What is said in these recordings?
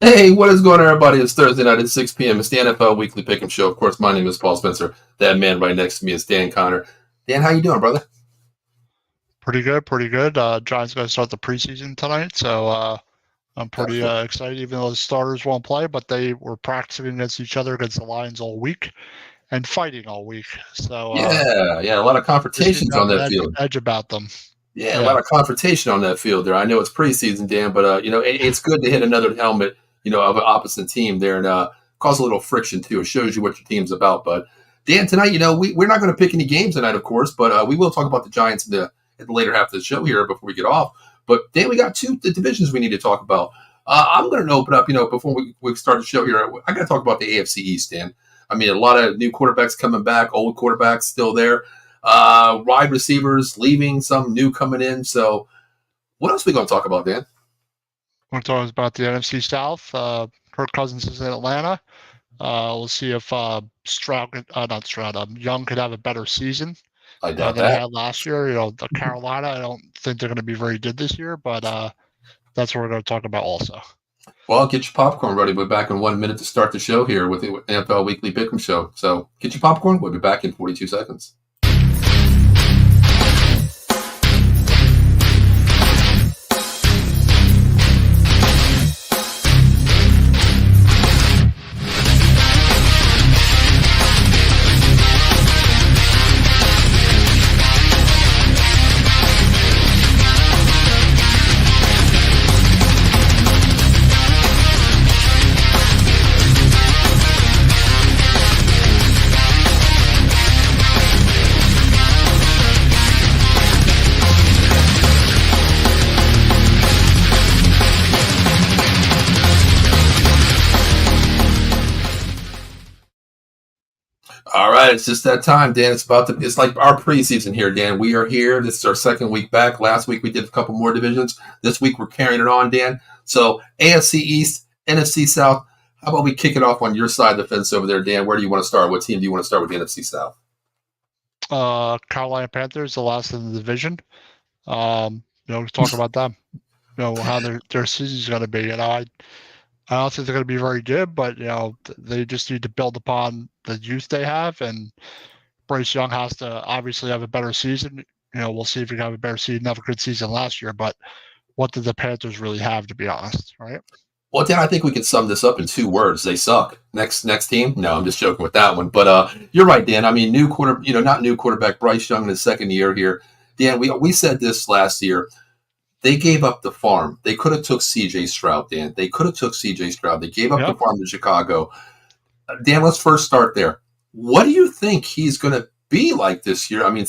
Hey, what is going on, everybody? It's Thursday night at 6 p.m. It's the NFL Weekly Pick'em Show. Of course, my name is Paul Spencer. That man right next to me is Dan Connor. Dan, how you doing, brother? Pretty good, pretty good. Giants going to start the preseason tonight, so I'm pretty Excellent. excited. Even though the starters won't play, but they were practicing against each other against the Lions all week and fighting all week. So Yeah, a lot of they seem confrontations to have on an that field. edge about them. Yeah, a Yeah, lot of confrontation on that field there. I know it's preseason, Dan, but it's good to hit another helmet, of an opposite team there and cause a little friction too. It shows you what your team's about. But Dan, tonight, we're not going to pick any games tonight, of course, but we will talk about the Giants in the later half of the show here before we get off. But Dan, we got the divisions we need to talk about. I'm going to open up, before we start the show here. I got to talk about the AFC East, Dan. I mean, a lot of new quarterbacks coming back, old quarterbacks still there. Wide receivers leaving, some new coming in. So, what else are we going to talk about, Dan? we're talking about the NFC South. Kirk Cousins is in Atlanta. We'll see if not Stroud, Young could have a better season I doubt than he that. had last year. The Carolina, I don't think they're going to be very good this year, but that's what we're going to talk about also. Well, get your popcorn ready. We're back in 1 minute to start the show here with the NFL Weekly Pick'em Show. So, get your popcorn. We'll be back in 42 seconds. All right, it's just that time, Dan. It's like our preseason here, Dan. We are here. This is our second week back. Last week we did a couple more divisions. This week we're carrying it on, Dan. So AFC East, NFC South. How about we kick it off on your side of the fence over there, Dan? Where do you want to start? What team do you want to start with the NFC South? Carolina Panthers, the last in the division. Talk about them. How their season's going to be. I don't think they're going to be very good, but they just need to build upon the youth they have, and Bryce Young has to obviously have a better season. We'll see if he can have a better season. Have a good season last year, but what did the Panthers really have, to be honest, right? Well, Dan, I think we can sum this up in two words. They suck. Next team? No, I'm just joking with that one. But you're right, Dan. I mean, not new quarterback Bryce Young in his second year here. Dan, we said this last year. They gave up the farm. They could have took C.J. Stroud, Dan. They could have took C.J. Stroud. They gave up the farm to Chicago. Dan, let's first start there. What do you think he's going to be like this year? I mean,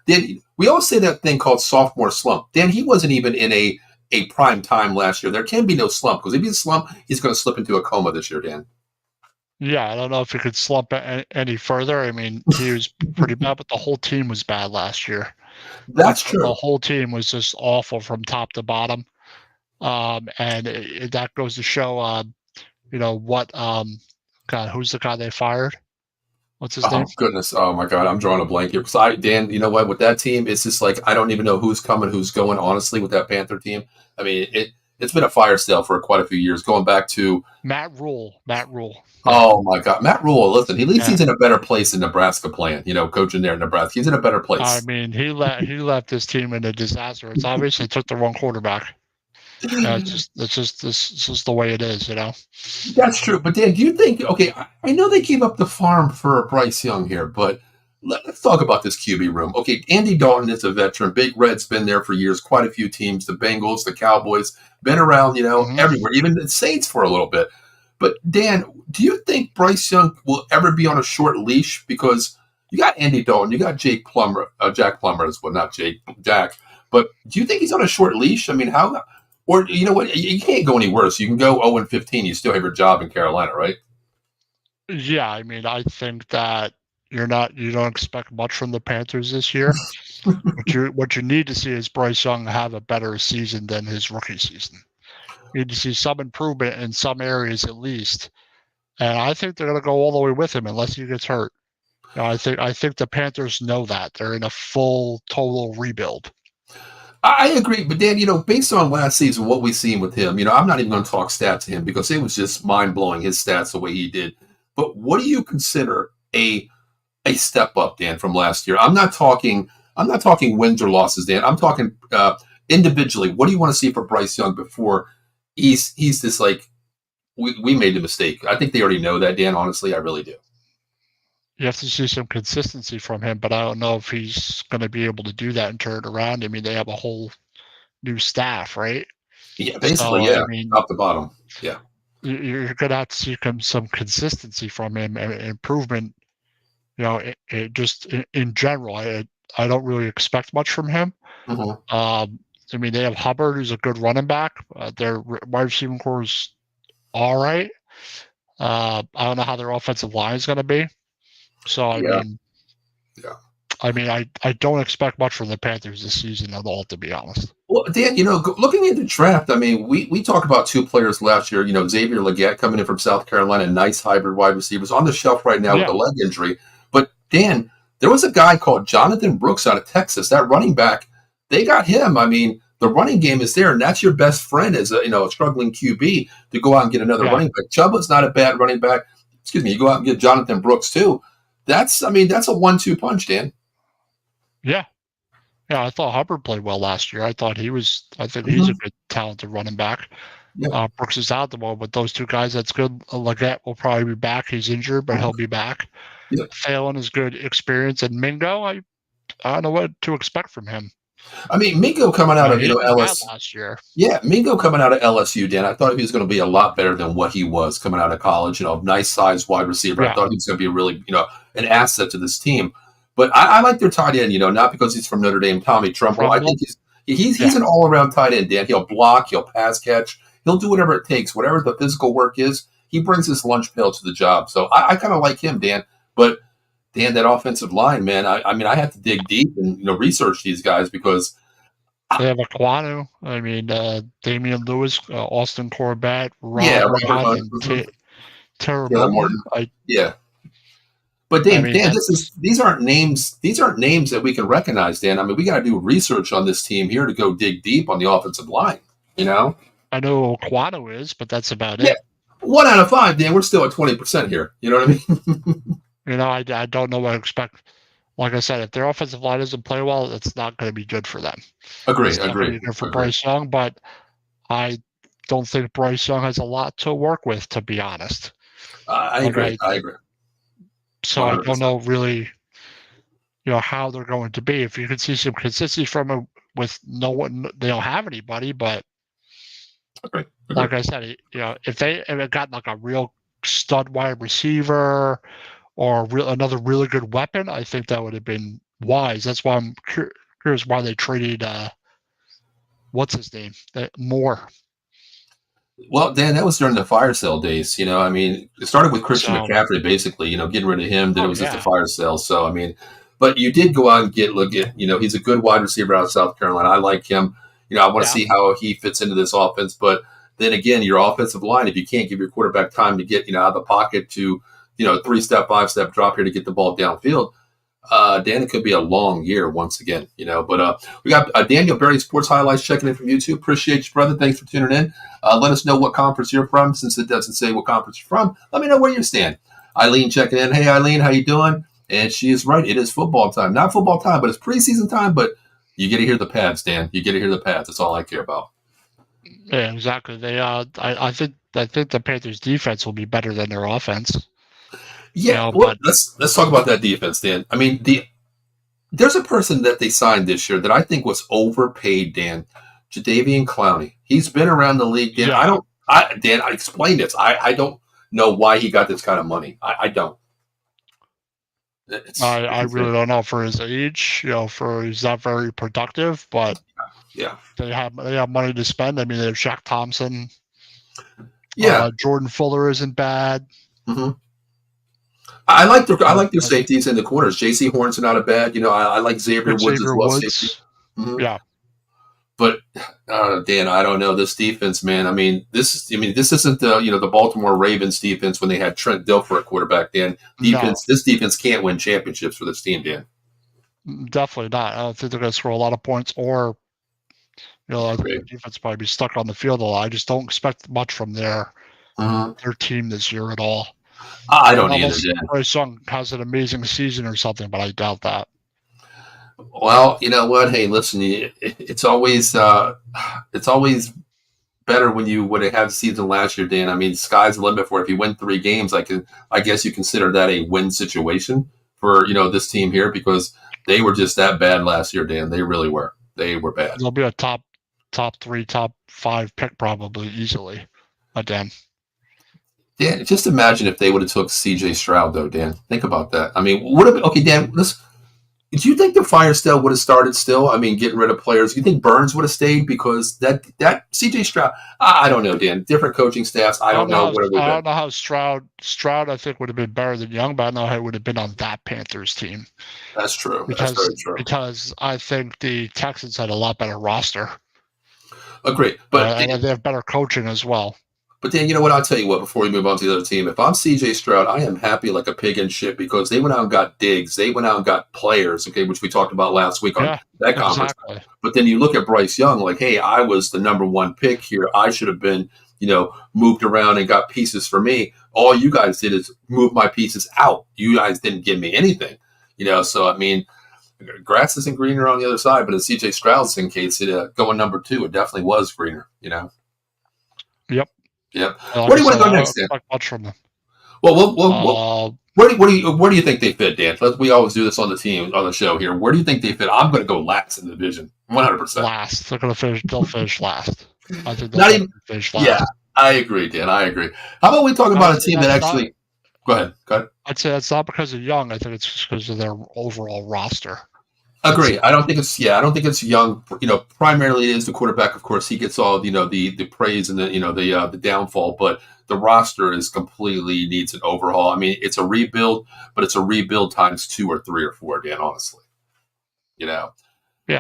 Dan, we always say that thing called sophomore slump. Dan, he wasn't even in a prime time last year. There can be no slump because if he's a slump, he's going to slip into a coma this year, Dan. Yeah, I don't know if he could slump any further. I mean, he was pretty bad, but the whole team was bad last year. That's The true. whole team was just awful from top to bottom. And that goes to show, what, God, who's the guy they fired? What's his name? Oh goodness! Oh my God! I'm drawing a blank here. So Dan, you know what? With that team, it's just like I don't even know who's coming, who's going. Honestly, with that Panther team, I mean, it's been a fire sale for quite a few years, going back to Matt Rule. Matt Rule. Yeah. Oh my God, Matt Rule. Listen, at least Yeah. he's in a better place in Nebraska playing. Coaching there in Nebraska, he's in a better I place. mean, he left his team in a disaster. It's obviously took the wrong quarterback. It's just the way it is. That's true. But Dan, do you think? Okay, I know they gave up the farm for Bryce Young here, but let's talk about this QB room. Okay, Andy Dalton is a veteran. Big Red's been there for years. Quite a few teams, the Bengals, the Cowboys, been around. Mm-hmm. Everywhere, even the Saints for a little bit. But Dan, do you think Bryce Young will ever be on a short leash? Because you got Andy Dalton, you got Jack Plummer as well, not Jack. But do you think he's on a short leash? I mean, how? Or you know what? You can't go any worse. You can go 0-15. You still have your job in Carolina, right? Yeah, I mean, I think that you don't expect much from the Panthers this year. What you need to see is Bryce Young have a better season than his rookie season. You need to see some improvement in some areas at least, and I think they're going to go all the way with him unless he gets hurt. I think the Panthers know that they're in a full total rebuild. I agree, but Dan, based on last season, what we've seen with him, I'm not even going to talk stats to him because it was just mind blowing his stats the way he did. But what do you consider a step up, Dan, from last year? I'm not talking. I'm not talking wins or losses, Dan. I'm talking individually. What do you want to see for Bryce Young before he's this like we made the mistake? I think they already know that, Dan. Honestly, I really do. You have to see some consistency from him, but I don't know if he's going to be able to do that and turn it around. I mean, they have a whole new staff, right? Yeah, basically, So, I yeah, mean, top to bottom. Yeah. you're going to have to see some consistency from him and improvement. Just in general, I don't really expect much from him. Hmm. I mean, they have Hubbard, who's a good running back. Their wide receiving core is all right. I don't know how their offensive line is going to be. So, Yeah. Yeah. I don't expect much from the Panthers this season at all, to be honest. Well, Dan, looking at the draft, I mean, we talked about two players last year. Xavier Legette coming in from South Carolina, nice hybrid wide receivers on the shelf right now with Yeah, a leg injury. But Dan, there was a guy called Jonathan Brooks out of Texas. That running back, they got him. I mean, the running game is there, and that's your best friend as a struggling QB to go out and get another yeah, running back. Chuba's not a bad running back. Excuse me. You go out and get Jonathan Brooks too. That's a 1-2 punch, Dan. yeah. Yeah, I thought Hubbard played well last year. I think he's a Hmm. good, talented running back. Yeah. Brooks is out the moment, but those two guys, that's good. Leggett will probably be back. He's injured, but he'll be back. Yeah. Phelan is good experience, and Mingo, I don't know what to expect from him. I mean, Mingo coming out of He was bad LS. last year. Yeah, Mingo coming out of LSU, Dan. I thought he was going to be a lot better than what he was coming out of college. Nice sized wide receiver. I Yeah, thought he was going to be really, an asset to this team. But I like their tight end. Not because he's from Notre Dame, Tommy Trumbull. I Trumbull. think he's Yeah, he's an all around tight end, Dan. He'll block, he'll pass catch, he'll do whatever it takes, whatever the physical work is. He brings his lunch pail to the job. So I kind of like him, Dan. But Dan, that offensive line, man. I mean, I have to dig deep and research these guys because they have Aquanu. I mean, Damian Lewis, Austin Corbett, yeah, Ron Robert Ron, Hunt, and Tara Taylor Moton. Morton, yeah. But Dan, Dan, That's these aren't names. These aren't names that we can recognize, Dan. I mean, we got to do research on this team here to go dig deep on the offensive line. You know, I know Aquanu is, but that's about yeah, it. 1 out of 5, Dan. We're still at 20% here. You know what I mean? I don't know what to expect. Like I said, if their offensive line doesn't play well, it's not going to be good for them. Agree, It's not going to agree, be good for agree. Bryce Young, but I don't think Bryce Young has a lot to work with, to be honest. I Like agree. I, I agree. so I don't 100%. know really, how they're going to be. If you could see some consistency from him with no one, they don't have anybody. But Agree. Agree. like I said, if they got like a real stud wide receiver or another really good weapon, I think that would have been wise. That's why I'm curious why they traded what's his name, Moore. Well, Dan, that was during the fire sale days. I mean, it started with Christian So, McCaffrey, basically. Getting rid of him. Then it oh was just a yeah, fire sale. So I mean, but you did go out and look at. He's a good wide receiver out of South Carolina. I like him. I want to yeah, see how he fits into this offense. But then again, your offensive line, if you can't give your quarterback time to get out of the pocket to 3-step, 5-step drop here to get the ball downfield, Dan, it could be a long year once again, But we got Daniel Berry Sports Highlights checking in from YouTube. Appreciate you, brother. Thanks for tuning in. Let us know what conference you're from. Since it doesn't say what conference you're from, let me know where you stand. Eileen checking in. Hey, Eileen, how you doing? And she is right. It is football time. Not football time, but it's preseason time. But you get to hear the pads, Dan. You get to hear the pads. That's all I care about. yeah, exactly. I think the Panthers defense will be better than their offense. Yeah, well, But let's talk about that defense, Dan. I mean, there's a person that they signed this year that I think was overpaid, Dan. Jadeveon Clowney. He's been around the league, Dan. yeah, Dan, I explained this. I don't know why he got this kind of money. I don't. It's I really insane. don't know for his age. He's not very productive, but Yeah. they have money to spend. I mean, they have Shaq Thompson. Yeah. Jordan Fuller isn't bad. Hmm. I like their I think safeties in the corners. J.C. Horn's not a bad. I like Xavier Woods as Xavier well. Safety. Woods. Hmm. Yeah, But Dan, I don't know this defense, man. I mean, this isn't the Baltimore Ravens defense when they had Trent Dilfer at quarterback. Dan, no, this defense can't win championships for this team, Dan. definitely not. I don't think they're going to score a lot of points or I think the defense probably be stuck on the field a lot. I just don't expect much from their team this year at all. I don't either, Unless Dan. Bryce Young has an amazing season or something, but I doubt that. Well, you know what? Hey, listen, it's always better when you would have had a season last year, Dan. I mean, sky's the limit for it. If you win 3 games, I guess you consider that a win situation for this team here because they were just that bad last year, Dan. They really were. They were bad. They'll be a top 3, top 5 pick probably easily. Dan. Dan, just imagine if they would have took C.J. Stroud, though, Dan. Think about that. I mean, would have been okay, Dan. Do you think the fire sale would have started still? I mean, getting rid of players. Do you think Burns would have stayed because that C.J. Stroud? I don't know, Dan. Different coaching staffs. I don't know. I don't know how Stroud I think would have been better than Young, but I don't know how he would have been on that Panthers team. That's true. That's very true. Because I think the Texans had a lot better roster. Agreed, but and they have better coaching as well. But Dan, you know what? I'll tell you what, before we move on to the other team, if I'm CJ Stroud, I am happy like a pig in shit because they went out and got Diggs. They went out and got players, okay, which we talked about last week on that conference. Exactly. But then you look at Bryce Young, like, hey, I was the number 1 pick here. I should have been, moved around and got pieces for me. All you guys did is move my pieces out. You guys didn't give me anything, So, I mean, grass isn't greener on the other side, but in CJ Stroud's case, going number 2, it definitely was greener, Yep. Yep. Where do you want to go next, Dan? Much from them. Well, where do you think they fit, Dan? We always do this on the show here. Where do you think they fit? I'm going to go last in the division, 100%. Last, they're going to finish. They'll finish last. I think they'll finish last. Yeah, I agree, Dan. I agree. How about we talk about a team that actually? Go ahead. I'd say it's not because of Young. I think it's just because of their overall roster. Agree. I don't think it's Young. Primarily it is the quarterback. Of course, he gets all the praise and the downfall, but the roster is completely needs an overhaul. I mean, it's a rebuild, but it's a rebuild times 2 or 3 or 4. Dan, honestly, Yeah.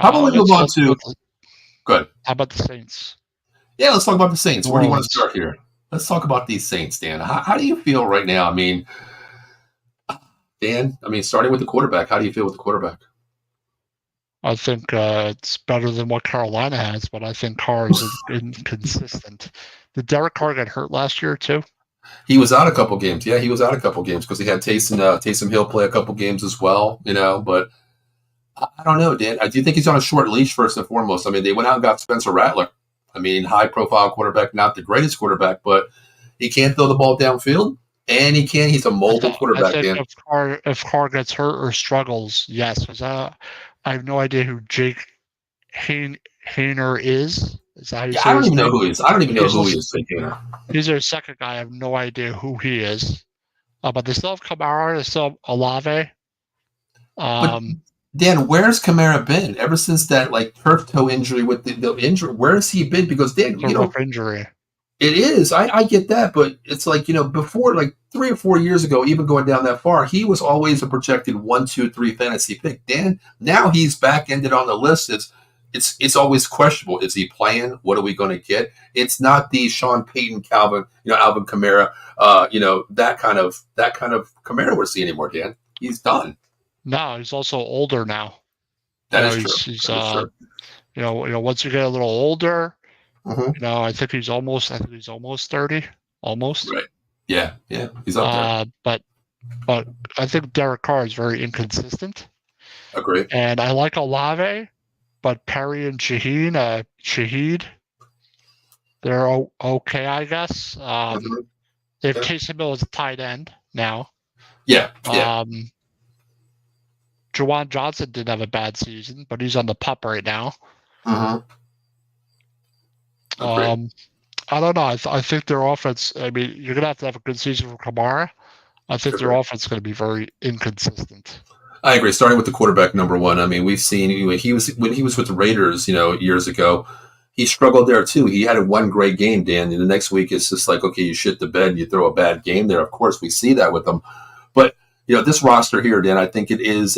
How about we move on to? Go ahead. How about the Saints? Yeah, let's talk about the Saints. Where do you want to start here? Let's talk about these Saints, Dan. How do you feel right now? I mean, Dan. Starting with the quarterback. How do you feel with the quarterback? I think it's better than what Carolina has, but I think Carr is inconsistent. Did Derek Carr get hurt last year too? He was out a couple games. Yeah, he was out a couple games because he had Taysom Hill play a couple games as well. But I don't know, Dan. I do think he's on a short leash first and foremost. I mean, they went out and got Spencer Rattler. I mean, high-profile quarterback, not the greatest quarterback, but he can't throw the ball downfield, and he's a mobile quarterback. I think if Carr gets hurt or struggles, yes, because I have no idea who Jake Haener is. Is that how you say I don't even know who he is. I don't even know who he is, Jake Haener. He's their second guy. I have no idea who he is. But they still have Kamara. They still have Olave. Dan, where's Kamara been ever since that turf toe injury with the injury? Where has he been? Because Dan, injury. It is. I get that, but it's before 3 or 4 years ago, even going down that far, he was always a projected 1, 2, 3 fantasy pick. Dan, now he's back ended on the list. It's always questionable. Is he playing? What are we going to get? It's not the Sean Payton, Alvin Kamara, that kind of Kamara we're seeing anymore. Dan, he's done. No, he's also older now. That is true. Once you get a little older. Mm-hmm. I think he's almost 30. Almost. Right. Yeah. He's up there. But I think Derek Carr is very inconsistent. Agree. And I like Olave, but Perry and Shaheed, they're okay, I guess. They have Taysom Hill as a tight end now. Yeah. Juwan Johnson didn't have a bad season, but he's on the pup right now. Mm-hmm. I don't know. I think their offense. I mean, you're gonna have to have a good season for Kamara. I think their offense is going to be very inconsistent. I agree. Starting with the quarterback, number 1. I mean, we've seen when he was with the Raiders, years ago, he struggled there too. He had one great game, Dan, and the next week it's just like, okay, you shit the bed, you throw a bad game there. Of course, we see that with them, but this roster here, Dan, I think it is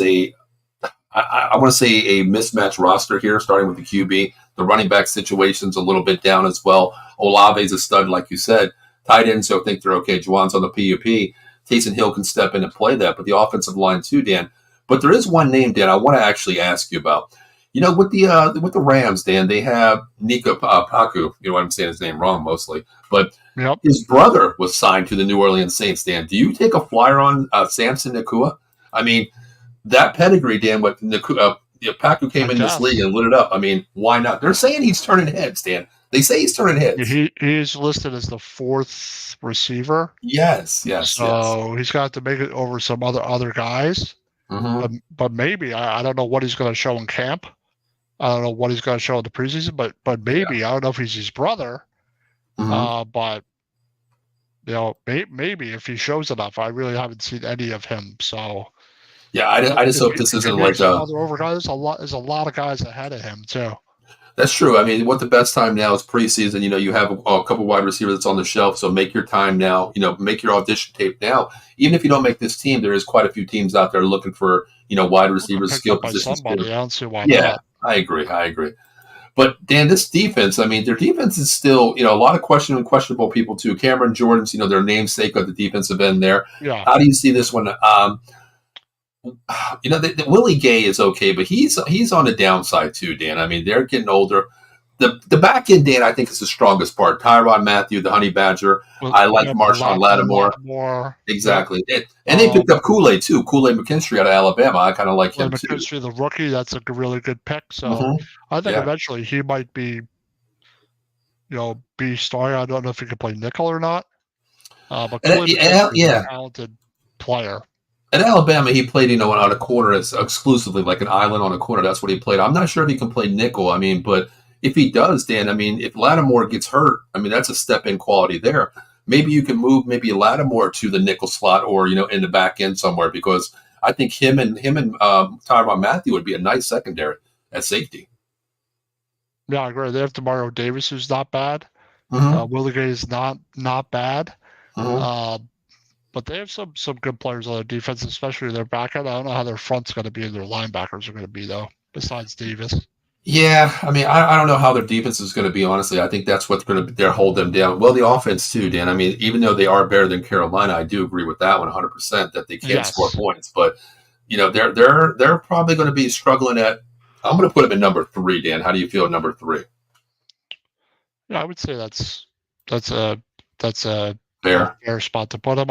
I want to say a mismatched roster here, starting with the QB. The running back situation's a little bit down as well. Olave's a stud, like you said. Tight ends, so I think they're okay. Juwan's on the PUP. Taysom Hill can step in and play that, but the offensive line too, Dan. But there is one name, Dan, I want to actually ask you about. With the Rams, Dan, they have Nico Paku. You know what I'm saying his name wrong mostly, but Yep. his brother was signed to the New Orleans Saints. Dan, do you take a flyer on Samson Nakua? I mean, that pedigree, Dan. What Nakua, Paku came I in this league guess. and lit it up. I mean, why not? They're saying he's turning heads, Dan. They say he's turning heads. He is listed as the fourth receiver, Yes, yes, yes. so he's got to make it over some other guys. Hmm. But maybe I don't know what he's going to show in camp. I don't know what he's going to show in the preseason, but Yeah. maybe I don't know if he's his brother. Hmm. But maybe if he shows enough, I really haven't seen any of him. So Yeah, I just hope this if he isn't like makes another overguy, there's a lot of guys ahead of him too. That's true. I mean, what the best time now is preseason. You have a couple wide receivers that's on the shelf, so make your time now. Make your audition tape now. Even if you don't make this team, there is quite a few teams out there looking for wide receivers, Picked skill up by positions somebody. too. I don't see why Yeah, not. I agree. But Dan, this defense, I mean, their defense is still, a lot of questionable people too. Cameron Jordan's, their namesake of the defensive end there. Yeah. How do you see this one? Willie Gay is okay, but he's on the downside too, Dan. I mean, they're getting older. The back end, Dan, I think is the strongest part. Tyrann Mathieu, the Honey Badger. Well, I like yeah, Marshawn Lattimore. more. Exactly. And they picked up Kool-Aid too. Kool-Aid McKinstry out of Alabama. I kind of like him too. McKinstry, the rookie, that's a really good pick. So Mm-hmm. I think Yeah. eventually he might be starting. I don't know if he can play nickel or not. But Kool-Aid McKinstry is a talented player. At Alabama, he played, on a corner exclusively, like an island on a corner. That's what he played. I'm not sure if he can play nickel. I mean, but if he does, Dan, I mean, if Lattimore gets hurt, I mean, that's a step in quality there. Maybe you can move Lattimore to the nickel slot or, in the back end somewhere, because I think him and Tyrann Mathieu would be a nice secondary at safety. Yeah, I agree. They have Demario Davis, who's not bad. Mm-hmm. Willie Gay is not bad. Mm-hmm. But they have some good players on their defense, especially their back end. I don't know how their front's going to be and their linebackers are going to be, though, besides Davis. Yeah, I mean, I don't know how their defense is going to be, honestly. I think that's what's going to hold them down. Well, the offense, too, Dan. I mean, even though they are better than Carolina, I do agree with that 100% that they can't score points. But, they're probably going to be struggling at – I'm going to put them in number 3, Dan. How do you feel at number 3? Yeah, I would say that's a fair spot to put them.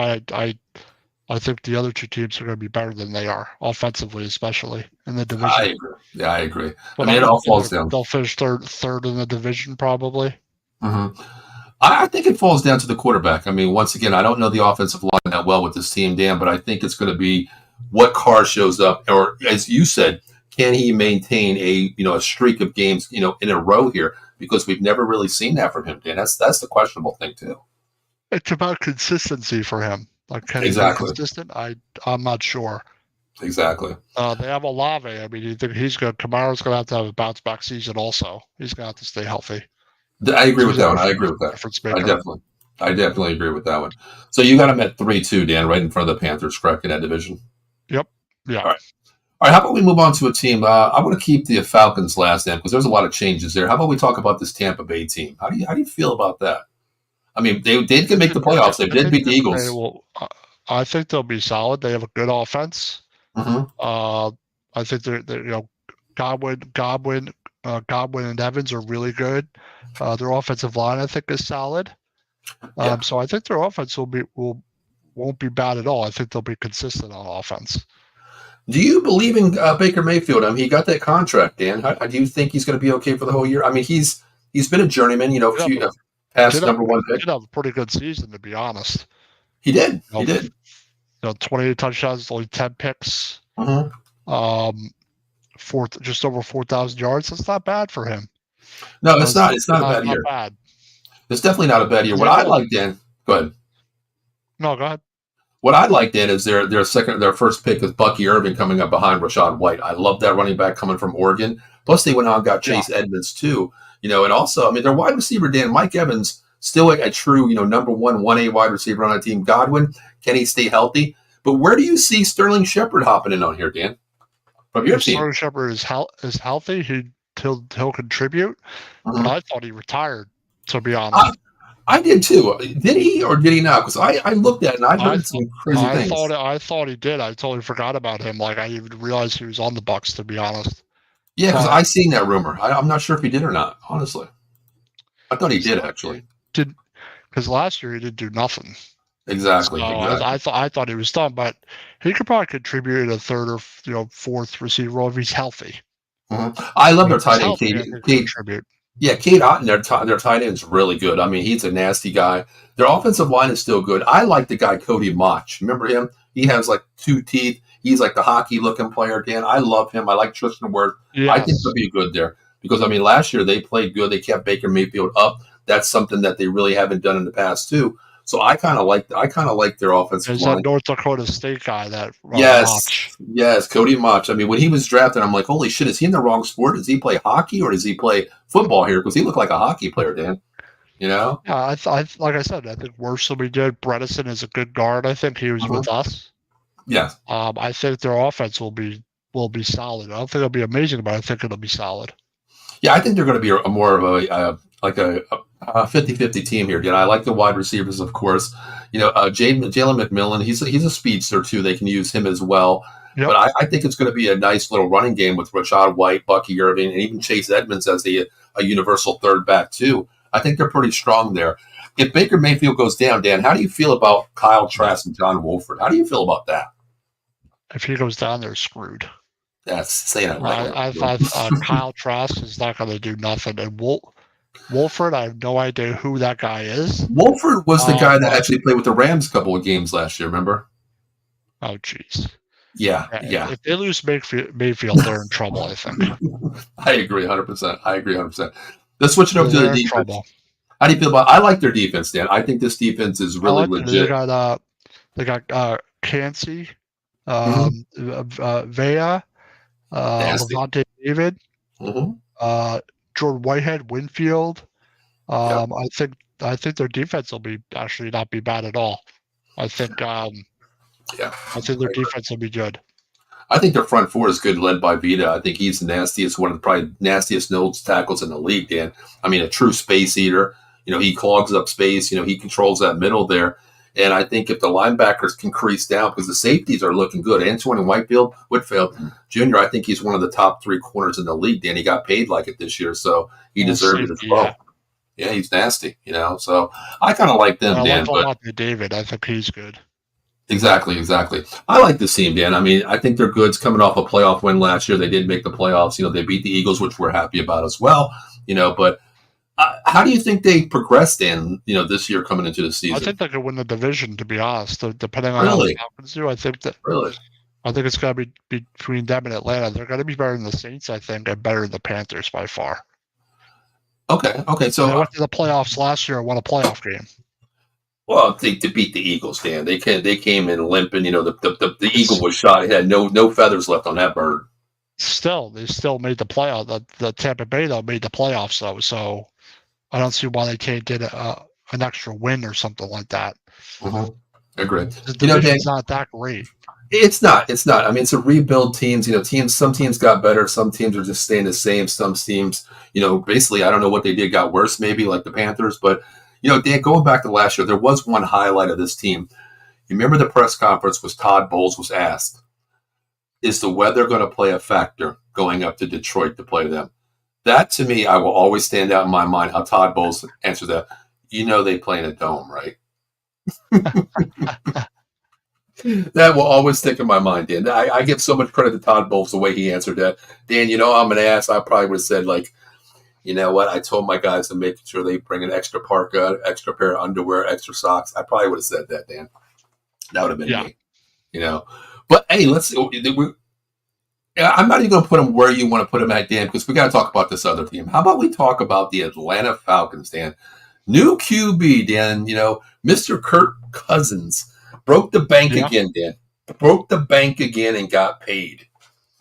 I think the other two teams are going to be better than they are, offensively, especially in the division. I agree. Yeah, I agree. But I mean, it all falls down. They'll finish third in the division, probably. Mm-hmm. I think it falls down to the quarterback. I mean, once again, I don't know the offensive line that well with this team, Dan, but I think it's going to be what Carr shows up, or as you said, can he maintain a streak of games, in a row here? Because we've never really seen that from him, Dan. That's the questionable thing too. It's about consistency for him. Like, can he be consistent? I'm not sure. Exactly. They have Olave. I mean, you think Kamara's going to have a bounce back season also. He's going to have to stay healthy. I agree with that one. I agree with that. I definitely agree with that one. So you got him at 3-2, Dan, right in front of the Panthers, correct, in that division? Yep. Yeah. All right. How about we move on to a team? I want to keep the Falcons last, Dan, because there's a lot of changes there. How about we talk about this Tampa Bay team? How do you feel about that? I mean, they did make the playoffs. They did beat the Eagles. I think they'll be solid. They have a good offense. Mm-hmm. I think they're Godwin and Evans are really good. Their offensive line, I think, is solid. So I think their offense won't be bad at all. I think they'll be consistent on offense. Do you believe in Baker Mayfield? I mean, he got that contract, Dan. How do you think he's going to be okay for the whole year? I mean, he's been a journeyman, past number one pick. He did have a pretty good season, to be honest. He did. He did. 28 touchdowns, only 10 picks. Mm-hmm. Just over 4,000 yards. That's not bad for him. No, it's not. It's not a bad year. Bad. It's definitely not a bad year. What I like, Dan. Go ahead. No, go ahead. What I like, Dan, is their first pick is Bucky Irving coming up behind Rachaad White. I love that running back coming from Oregon. Plus, they went out and got Chase Edmonds too. And also, I mean, their wide receiver, Dan, Mike Evans, still a true, number 1A wide receiver on a team. Godwin, can he stay healthy? But where do you see Sterling Shepard hopping in on here, Dan? From your team, Sterling Shepard is healthy. He'll contribute. Mm-hmm. But I thought he retired, to be honest. I did too. Did he or did he not? Because I looked at it and I heard some crazy things. I thought he did. I totally forgot about him. Like, I even realized he was on the Bucs, to be honest. Yeah, because But I seen that rumor. I'm not sure if he did or not. Honestly, I thought he did actually. he did because last year he didn't do nothing. So Exactly, I exactly. thought he was done, but he could probably contribute in a third or fourth receiver role if he's healthy. I love their If he's tight end, healthy, Cade. I think he Cade contribute. Yeah, Cade Otton, their tight end is really good. I mean, he's a nasty guy. Their offensive line is still good. I like the guy Cody Mach. Remember him? He has like two teeth. He's like the hockey looking player, Dan. I love him. I like Tristan Wirth. I think he'll Yes, be good there because I mean, last year they played good. They kept Baker Mayfield up. That's something that they really haven't done in the past too. So I kind of like their offensive there's that line. North Dakota State guy that Mach. Yes, yes, Cody Mach. I mean, when he was drafted, I'm like, holy shit, is he in the wrong sport? Does he play hockey or does he play football here? Because he looked like a hockey player, Dan. You know? Yeah, like I said, I think Wirfs will be good. Bredesen is a good guard. I think he was Mhm. with us. Yes. I think their offense will be solid. I don't think it'll be amazing, but I think it'll be solid. Yeah, I think they're going to be a more of like a 50-50 team here. Dan, I like the wide receivers, of course. You know, Jalen McMillan, he's a speedster too. They can use him as well. Yep. But I think it's going to be a nice little running game with Rashad White, Bucky Irving, and even Chase Edmonds as a universal third back too. I think they're pretty strong there. If Baker Mayfield goes down, Dan, how do you feel about Kyle Trask and John Wolford? How do you feel about that? If he goes down, they're screwed. That's saying it lightly. I thought Kyle Trask is not going to do nothing, and Wolford, I have no idea who that guy is. Wolford was the guy that But actually played with the Rams a couple of games last year. Remember? oh jeez, Yeah, yeah. if they lose Mayfield, they're in trouble. I think I agree 100%. I agree 100%. Let's switch it over to the they're in defense. trouble. How do you feel about? I like their defense, Dan. I think this defense is I really like them. They legit. got Cansey, Mm-hmm. Vea, Nasty. Levante David, Mm-hmm. Jordan Whitehead, Winfield. Yep. I think their defense will be actually not be bad at all. I think Yeah. I think their defense will be good. I think their front four is good, led by Vita. I think he's the nastiest, one of the probably nastiest nose tackles in the league, Dan. I mean, a true space eater. You know, he clogs up space. You know, he controls that middle there. And I think if the linebackers can crease down, because the safeties are looking good. Antoine Whitfield Jr., I think he's one of the top three corners in the league, Dan. He got paid like it this year, so he deserved it as well. Yeah, he's nasty, you know. So I kind of like them, I Dan. like But Levante David. I think he's good. exactly, exactly. I like this team, Dan. I mean, I think they're good. It's coming off a playoff win last year. They did make the playoffs. You know, they beat the Eagles, which we're happy about as well. You know, but how do you think they progressed in, you know, this year coming into the I season? think they could win the division. To be honest, depending on how the Really, Falcons do, really. I think it's going to be between them and Atlanta. They're going to be better than the Saints, I think, and better than the Panthers by far. Okay, okay. They So, went to the playoffs last year and won a playoff game. well, to beat the Eagles, Dan, they came in limping. You know, the eagle was shot. It had no feathers left on that bird. They still made the playoff. The Tampa Bay though made the playoffs though, so I don't see why they can't get an extra win or something like that. Mm-hmm. Agreed. The You know, Dan, division's not that great. it's not. It's not. I mean, it's a rebuild teams. You know, some teams got better. Some teams are just staying the same. Some teams, you know, basically, I don't know what they did got worse, maybe like the Panthers. But, you know, Dan, going back to last year, there was one highlight of this team. You remember the press conference was Todd Bowles was asked, is the weather going to play a factor going up to Detroit to play them? That to me, I will always stand out in my mind how Todd Bowles answered that. You know, they play in a dome, right? That will always stick in my mind, Dan. I give so much credit to Todd Bowles the way he answered that. Dan, you know I'm an ass. I probably would have said, like, you know what? I told my guys to make sure they bring an extra parka, extra pair of underwear, extra socks. I probably would have said that, Dan. That would have been me, you know. But hey, I'm not even going to put them where you want to put them at, Dan, because we got to talk about this other team. How about we talk about the Atlanta Falcons, Dan? New QB, Dan. You know, Mr. Kirk Cousins broke the bank again, Dan. Broke the bank again and got paid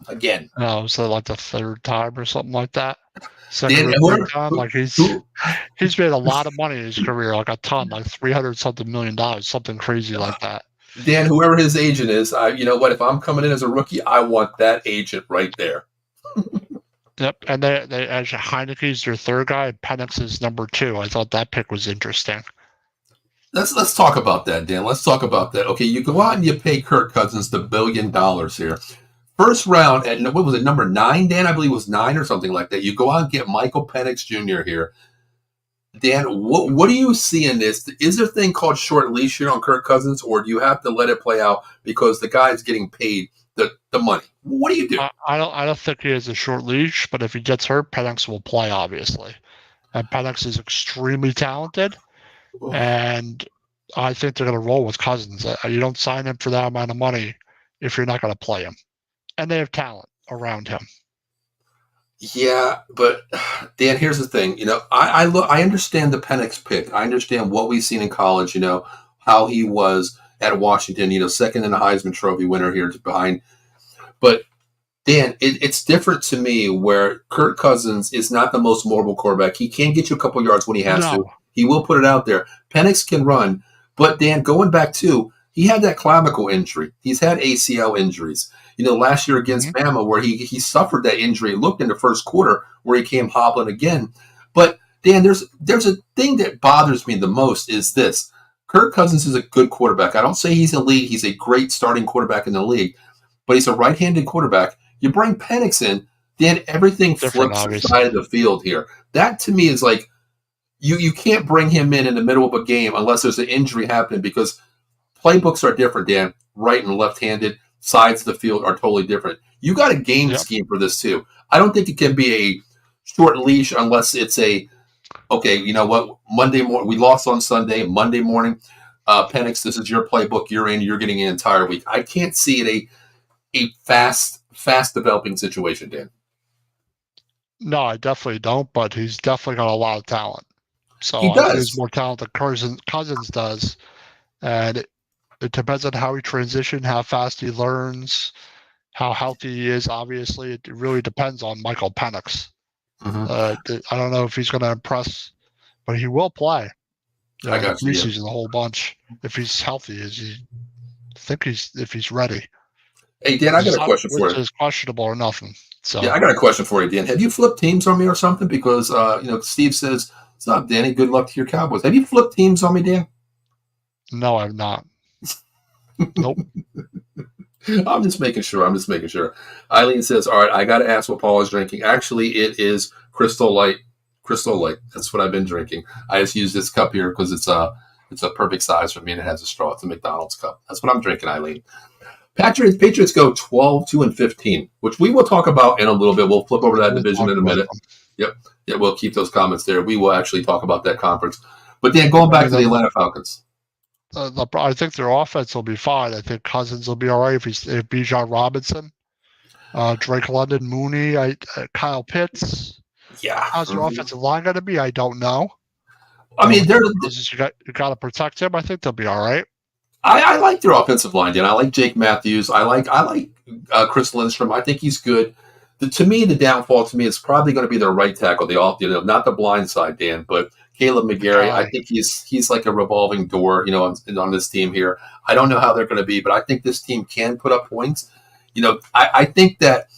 again. No, so like the third time or something like that. Dan, Second time, like he's made a lot of money in his career, like a ton, like $300-something million, something crazy like that. Dan, whoever his agent is, you know what? If I'm coming in as a rookie, I want that agent right there. Yep, and they actually Heineke's their third guy, and Penix is number 2. I thought that pick was interesting. Let's talk about that, Dan. Let's talk about that. Okay, you go out and you pay Kirk Cousins the $1 billion here. first round at what was it, number 9, Dan? I believe it was 9 or something like that. You go out and get Michael Penix Jr. here. Dan, what do you see in this? Is there a thing called short leash here on Kirk Cousins, or do you have to let it play out because the guy's getting paid the money? What do you do? I don't think he has a short leash, but if he gets hurt, Penix will play, obviously. And Penix is extremely talented, and I think they're going to roll with Cousins. You don't sign him for that amount of money if you're not going to play him. And they have talent around him. Yeah, but Dan, here's the thing. I understand the Penix pick. I understand what we've seen in college. How he was at Washington. Second in the Heisman Trophy winner here behind. But Dan, it's different to me where Kirk Cousins is not the most mobile quarterback. He can get you a couple yards when he has to. He will put it out there. Penix can run, but Dan, going back to, he had that clavicle injury. He's had ACL injuries. Last year against Bama, where he suffered that injury. It looked in the first quarter where he came hobbling again. But Dan, there's a thing that bothers me the most is this. Kirk Cousins is a good quarterback. I don't say he's elite. He's a great starting quarterback in the league, but he's a right-handed quarterback. You bring Penix in, then everything flips the side of the field here. That to me is like you can't bring him in the middle of a game unless there's an injury happening, because playbooks are different, Dan. Right and left-handed sides of the field are totally different. You got a game scheme for this too. I don't think it can be a short leash unless it's okay, you know what? Monday morning, we lost on Sunday. Monday morning, Penix, this is your playbook. You're in. You're getting an entire week. I can't see it a fast developing situation, Dan. No, I definitely don't, but he's definitely got a lot of talent. So he does. He's more talented than Cousins does. And it depends on how he transitions, how fast he learns, how healthy he is. Obviously, it really depends on Michael Penix. I don't know if he's going to impress, but he will play. I got you. Preseason a whole bunch if he's healthy. If he's ready. Hey Dan, I got a question for you. Which is questionable or nothing. So yeah, I got a question for you, Dan. Have you flipped teams on me or something? Because Steve says, "What's up, Danny? Good luck to your Cowboys." Have you flipped teams on me, Dan? No, I've not. Nope. I'm just making sure. Eileen says, "All right, I got to ask what Paul is drinking. Actually, it is Crystal Light. Crystal Light. That's what I've been drinking. I just use this cup here because it's a perfect size for me, and it has a straw. It's a McDonald's cup. That's what I'm drinking, Eileen." Patriots go 12-2-15, which we will talk about in a little bit. We'll flip over to that division in a minute. Yep. Yeah, we'll keep those comments there. We will actually talk about that conference. But Dan, going back to the Atlanta Falcons. I think their offense will be fine. I think Cousins will be all right if Bijan Robinson, Drake London, Mooney, Kyle Pitts. Yeah. How's their offensive line going to be? I don't know. I mean, you got to protect him. I think they'll be all right. I like their offensive line, Dan. I like Jake Matthews. I like Chris Lindstrom. I think he's good. To me, the downfall to me is probably going to be their right tackle. Not the blind side, Dan, but Caleb McGarry. I think he's like a revolving door, on this team here. I don't know how they're going to be, but I think this team can put up points. I think that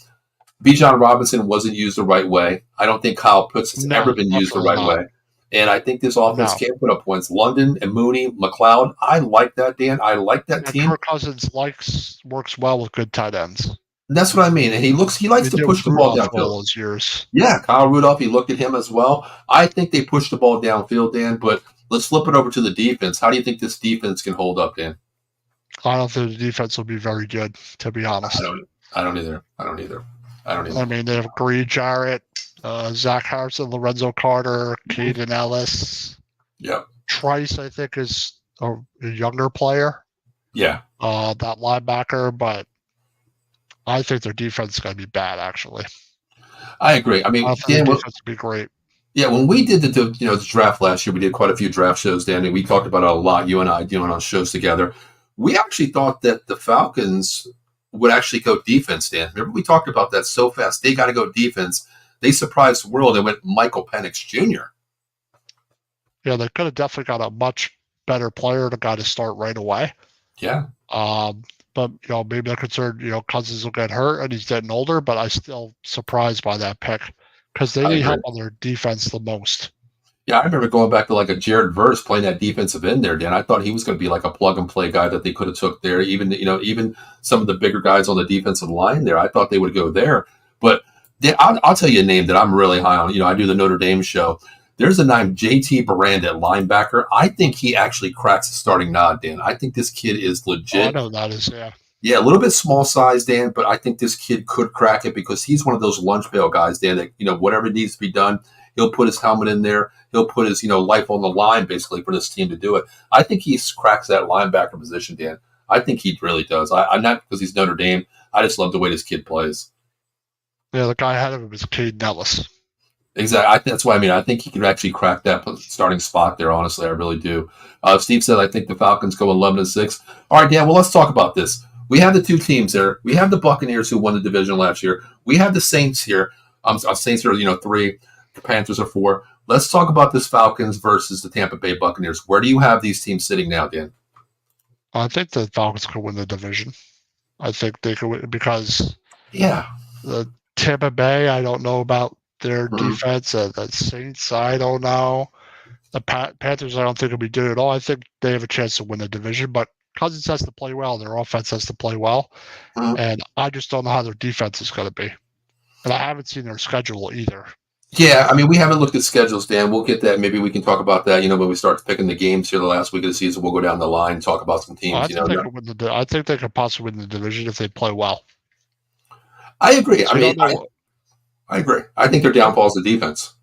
Bijan Robinson wasn't used the right way. I don't think Kyle Pitts has ever been used the right way. And I think this offense can put up points. London and Mooney, McLeod, I like that, Dan. I like that team. Kirk Cousins works well with good tight ends. That's what I mean. And he likes to push the ball downfield. Years. Yeah, Kyle Rudolph, he looked at him as well. I think they pushed the ball downfield, Dan, but let's flip it over to the defense. How do you think this defense can hold up, Dan? I don't think the defense will be very good, to be honest. I don't either. I mean, they have Green Jarrett, Zach Harrison, Lorenzo Carter, Caden Ellis. Yep. Trice, I think, is a younger player. Yeah. That linebacker, but I think their defense is going to be bad, actually. I agree. I mean, Dan, their defense would be great. Yeah, when we did the draft last year, we did quite a few draft shows, Dan, and we talked about it a lot, you and I, doing on shows together. We actually thought that the Falcons would actually go defense, Dan. Remember we talked about that so fast. They got to go defense. They surprised the world. They went Michael Penix Jr. Yeah, they could have definitely got a much better player to got to start right away. Yeah. But maybe they're concerned, Cousins will get hurt and he's getting older, but I'm still surprised by that pick because they need help on their defense the most. Yeah, I remember going back to like a Jared Verse playing that defensive end there, Dan. I thought he was going to be like a plug and play guy that they could have took there. Even some of the bigger guys on the defensive line there, I thought they would go there. But Dan, I'll tell you a name that I'm really high on. I do the Notre Dame show. There's a name, JT Baranda at linebacker. I think he actually cracks the starting nod, Dan. I think this kid is Oh, I legit. know that is, yeah. Yeah, a little bit small size, Dan, but I think this kid could crack it because he's one of those lunch pail guys, Dan, that, whatever needs to be done, he'll put his helmet in there. He'll put his, life on the line basically for this team to do it. I think he cracks that linebacker position, Dan. I think he really does. I'm not because he's Notre Dame. I just love the way this kid plays. Yeah, the guy ahead of him is Caden Ellis. Exactly. That's what I mean. I think he could actually crack that starting spot there. Honestly, I really do. Steve said, I think the Falcons go 11-6. All right, Dan. Well, let's talk about this. We have the two teams there. We have the Buccaneers who won the division last year. We have the Saints here. Saints are 3. The Panthers are 4. Let's talk about this Falcons versus the Tampa Bay Buccaneers. Where do you have these teams sitting now, Dan? I think the Falcons could win the division. I think they could win because Yeah. the Tampa Bay, I don't know about their Mhm. defense. The Saints, I don't know. The Panthers, I don't think will be good at all. I think they have a chance to win the division, but Cousins has to play well. Their offense has to play well, Mhm. and I just don't know how their defense is going to be. And I haven't seen their schedule either. Yeah, I mean, we haven't looked at schedules, Dan. We'll get that. Maybe we can talk about that. When we start picking the games here the last week of the season, we'll go down the line and talk about some teams. I think they could possibly win the division if they play well. I agree. So I agree. I think their downfall is the defense.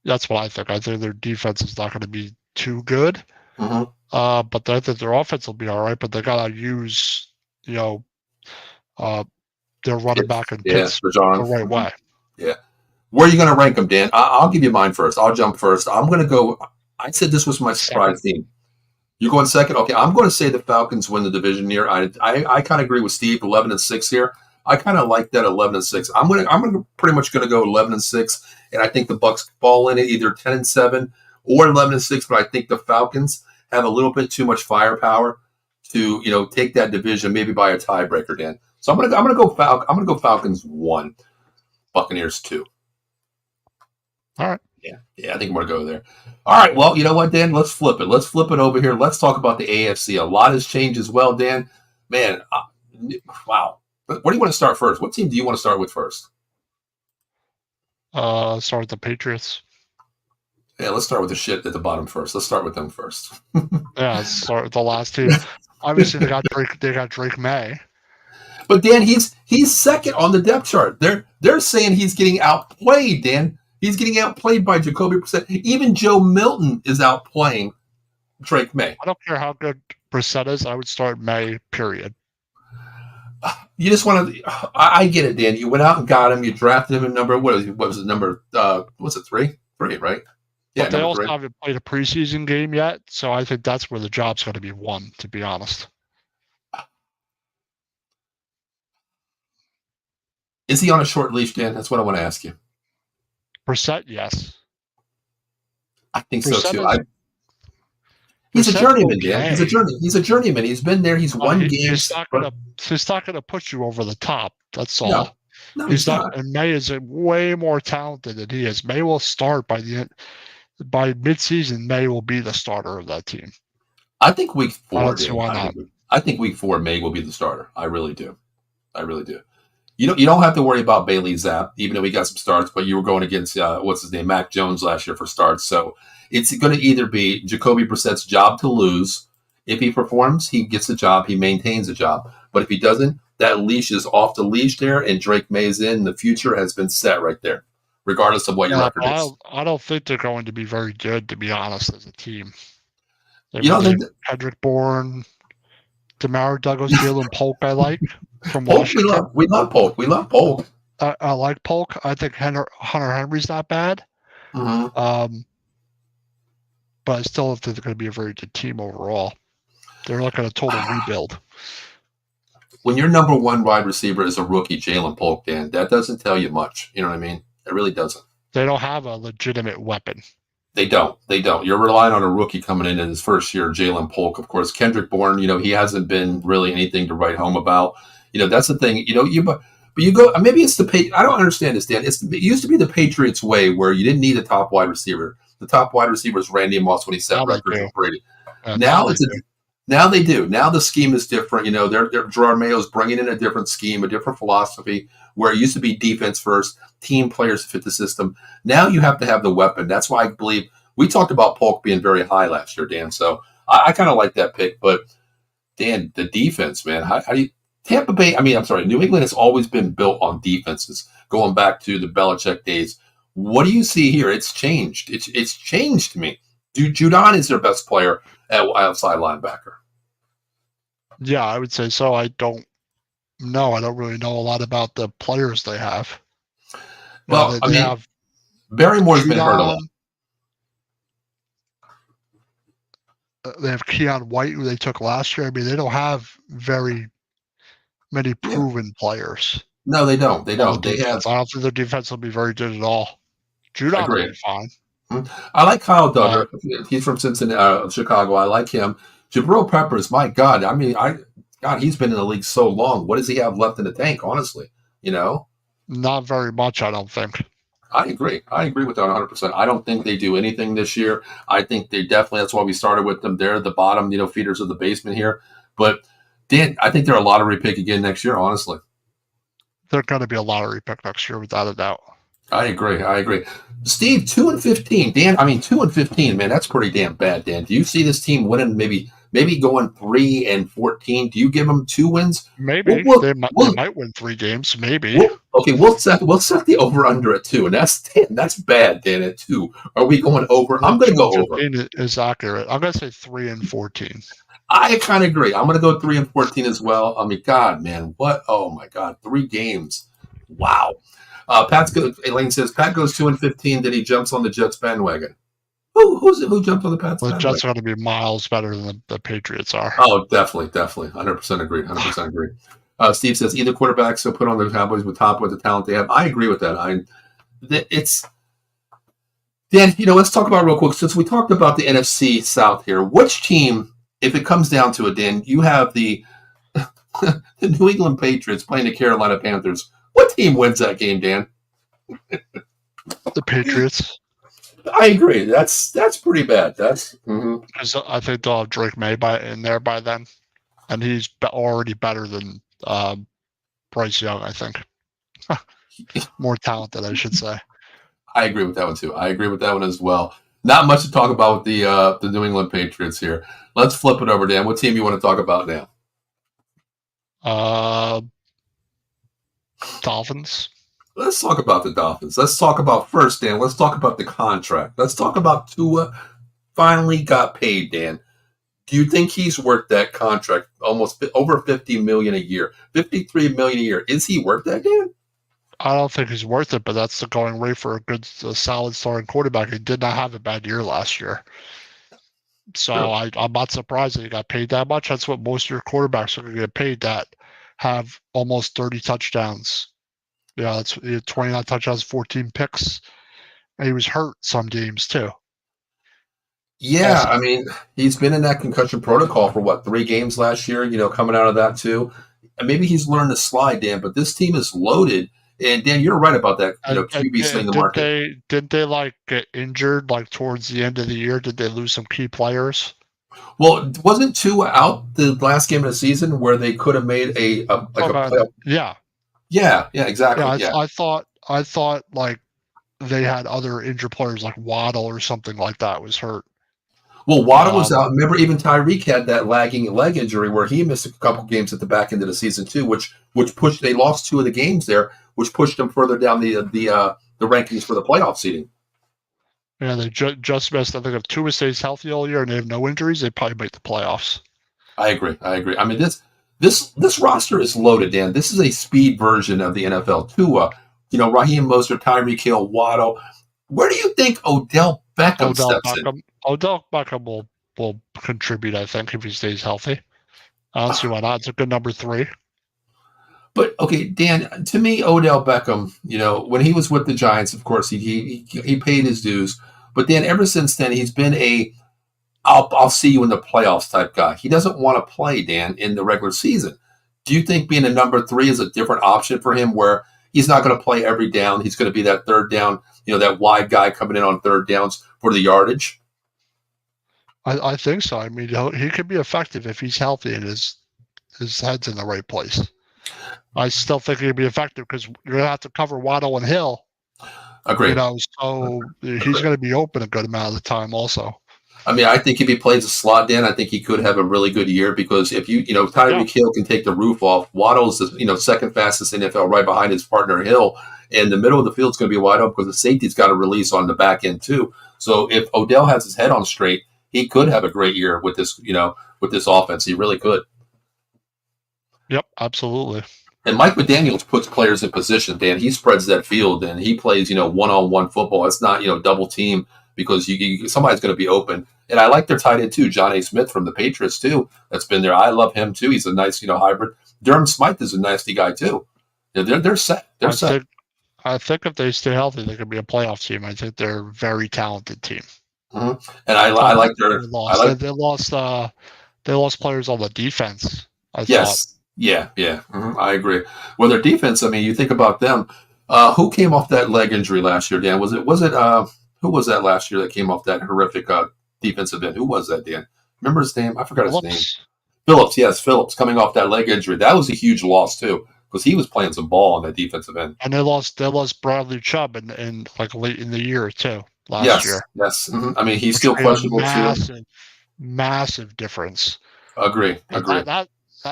That's what I think. I think their defense is not going to be too good. Mm-hmm. But I think their offense will be all right. But they got to use, their running back and Pitts the right way. Yeah. Where are you going to rank them, Dan? I'll give you mine first. I'll jump first. I'm going to go. I said this was my surprise team. You're going second? Okay. I'm going to say the Falcons win the division here. I kind of agree with Steve, 11-6 here. I kind of like that 11-6. I'm pretty much going to go 11-6, and I think the Bucs fall in it either 10-7 or 11-6. But I think the Falcons have a little bit too much firepower to take that division maybe by a tiebreaker, Dan. So I'm gonna go Falcons 1, Buccaneers 2. All right. Yeah, I think we're gonna go there. All right. Well, you know what, Dan? Let's flip it. Let's flip it over here. Let's talk about the AFC. A lot has changed as well, Dan. Man, wow. Where do you want to start first? What team do you want to start with first? Start with the Patriots. Yeah, let's start with the shit at the bottom first. Let's start with them first. Yeah, let's start with the last team. Obviously, they got Drake May. But Dan, he's second on the depth chart. They're saying he's getting outplayed, Dan. He's getting outplayed by Jacoby Brissett. Even Joe Milton is outplaying Drake May. I don't care how good Brissett is. I would start May, period. You just want to. I get it, Dan. You went out and got him. You drafted him in number. What was it? Number? Was it 3? 3, right? Yeah. But they also haven't played a preseason game yet, so I think that's where the job's going to be won. To be honest. Is he on a short leash, Dan? That's what I want to ask you. Brissett, yes. I think so too. He's a journeyman, Dan. He's a journeyman. He's been there. He's won games. He's not going to put you over the top. That's all. No, he's not. And May is way more talented than he is. May will start by midseason. May will be the starter of that team. I think week 4. I don't see why not. I think week 4 May will be the starter. I really do. You don't have to worry about Bailey Zapp, even though he got some starts. But you were going against Mac Jones last year for starts. So it's going to either be Jacoby Brissett's job to lose. If he performs, he gets a job. He maintains a job. But if he doesn't, that leash is off the leash there, and Drake May's in. The future has been set right there, regardless of what your record is. I don't think they're going to be very good, to be honest, as a team. Kendrick Bourne, Demario Douglas, Jalen Polk, I like from Washington. We love Polk. I like Polk. I think Hunter Henry's not bad. Mm-hmm. But I still think they're going to be a very good team overall. They're looking at a total rebuild. When your number 1 wide receiver is a rookie, Jalen Polk, Dan, that doesn't tell you much. You know what I mean? It really doesn't. They don't have a legitimate weapon. They don't. You're relying on a rookie coming in his first year, Jalen Polk. Of course, Kendrick Bourne, he hasn't been really anything to write home about. That's the thing. But you go, maybe it's I don't understand this, Dan. It used to be the Patriots way where you didn't need a top wide receiver. the top wide receiver was Randy Moss when he set Now they records do. with Brady. Now Now they it's a do. now they do. Now the scheme is different. You know, they're Gerard Mayo's bringing in a different scheme, a different philosophy, where it used to be defense first, team players fit the system. Now you have to have the weapon. That's why I believe we talked about Polk being very high last year, Dan. So I kind of like that pick. But Dan, the defense, man, how do you Tampa Bay? I mean, I'm sorry, New England has always been built on defenses, going back to the Belichick days. What do you see here? It's changed. It's changed to me. Judon is their best player at outside linebacker. Yeah, I would say so. I don't know. I don't really know a lot about the players they have. Well, I They mean, have Barrymore's been hurt a lot. Judon. They have Keon White, who they took last year. I mean, they don't have very many proven players. No, they don't. They on don't. the They have. defense. I don't think their defense will be very good at all. I Judon will agree. be fine. I like Kyle Duggar. He's from Cincinnati, Chicago. I like him. Jabril Peppers, my God. I mean, God, he's been in the league so long. What does he have left in the tank? Honestly, you know. Not very much, I don't think. I agree. I agree with that 100%. I don't think they do anything this year. I think they definitely, that's why we started with them. They're the bottom, feeders of the basement here. But, Dan, I think they're a lottery pick again next year, honestly. They're going to be a lottery pick next year, without a doubt. I agree. Steve, 2-15. Dan, 2-15, man, that's pretty damn bad, Dan. Do you see this team winning maybe going 3-14? Do you give them 2 wins? Maybe. They might win 3 games, maybe. We'll set the over-under at 2, and that's bad, Dan, at 2. Are we going over? I'm going to go over. Is accurate. I'm going to say 3-14. I kind of agree. I'm going to go 3-14 as well. I mean, God, man, what? Oh, my God, 3 games. Wow. Elaine says, Pat goes 2-15, then he jumps on the Jets bandwagon. Who jumped on the Pats bandwagon? The Jets are going to be miles better than the Patriots are. Oh, definitely. 100% agree. 100% agree. Steve says, either quarterback, so put on the Cowboys with the talent they have. I agree with that. Dan, let's talk about real quick, since we talked about the NFC South here, which team, if it comes down to it, Dan, you have the New England Patriots playing the Carolina Panthers. What team wins that game, Dan? The Patriots. I agree. That's pretty bad. Because I think they'll have Drake May in there by then, and he's already better than Bryce Young, I think. More talented, I should say. I agree with that one too. I agree with that one as well. Not much to talk about with the New England Patriots here. Let's flip it over, Dan. What team you want to talk about now? Dolphins. Let's talk about the Dolphins. Let's talk about first, Dan. Let's talk about the contract. Let's talk about Tua finally got paid, Dan. Do you think he's worth that contract? Almost over $50 million a year, $53 million a year. Is he worth that, Dan? I don't think he's worth it, but that's the going rate for a solid starting quarterback. He did not have a bad year last year. So sure. I'm not surprised that he got paid that much. That's what most of your quarterbacks are going to get paid, that have almost 30 touchdowns. Yeah, it's 29 touchdowns, 14 picks. And he was hurt some games too. Yeah, he's been in that concussion protocol for 3 games last year, coming out of that too. And maybe he's learned to slide, Dan, but this team is loaded. And Dan, you're right about that. QB staying in the market. Did they get injured towards the end of the year? Did they lose some key players? Well, wasn't Tua out the last game of the season where they could have made a playoff? Yeah, exactly. Yeah, I thought they had other injured players like Waddle or something like that was hurt. Well, Waddle was out. Remember, even Tyreek had that lagging leg injury where he missed a couple games at the back end of the season too, which pushed. They lost 2 of the games there, which pushed them further down the rankings for the playoff seeding. Yeah, they just missed. I think if Tua stays healthy all year and they have no injuries, they probably make the playoffs. I agree. This roster is loaded, Dan. This is a speed version of the NFL. Tua, Raheem Mostert, Tyreek Hill, Waddle. Where do you think Odell Beckham steps in? Odell Beckham will contribute, I think, if he stays healthy. I don't see why not. It's a good number 3. But, okay, Dan, to me, Odell Beckham, when he was with the Giants, of course, he paid his dues. But then ever since then, he's been I'll see you in the playoffs type guy. He doesn't want to play, Dan, in the regular season. Do you think being a number 3 is a different option for him where he's not going to play every down? He's going to be that third down, that wide guy coming in on third downs for the yardage? I think so. I mean, he could be effective if he's healthy and his head's in the right place. I still think he'd be effective because you're gonna have to cover Waddle and Hill. Agreed. So he's going to be open a good amount of the time also. I mean, I think if he plays a slot, Dan, I think he could have a really good year because if Tyreek Hill can take the roof off. Waddle's second fastest NFL, right behind his partner Hill, and the middle of the field's going to be wide open because the safety's got to release on the back end too. So if Odell has his head on straight, he could have a great year with this offense. He really could. Yep, absolutely. And Mike McDaniels puts players in position, Dan. He spreads that field and he plays, one-on-one football. It's not, double team because somebody's going to be open. And I like their tight end too, John A. Smith from the Patriots too. That's been there. I love him too. He's a nice, hybrid. Durham Smythe is a nasty guy too. They're set. They're set. I think if they stay healthy, they could be a playoff team. I think they're a very talented team. Mm-hmm. And I like their. They lost players on the defense. Yes. Yeah. Mm-hmm. I agree. Well, their defense. I mean, you think about them. Who came off that leg injury last year, Dan? Was it? Who was that last year that came off that horrific defensive end? Who was that, Dan? Remember his name? I forgot his name. Phillips. Yes, Phillips coming off that leg injury. That was a huge loss too because he was playing some ball on that defensive end. And they lost Bradley Chubb in like late in the year too. Last year. Yes. Mm-hmm. I mean, he's still questionable too. Massive difference. Agree.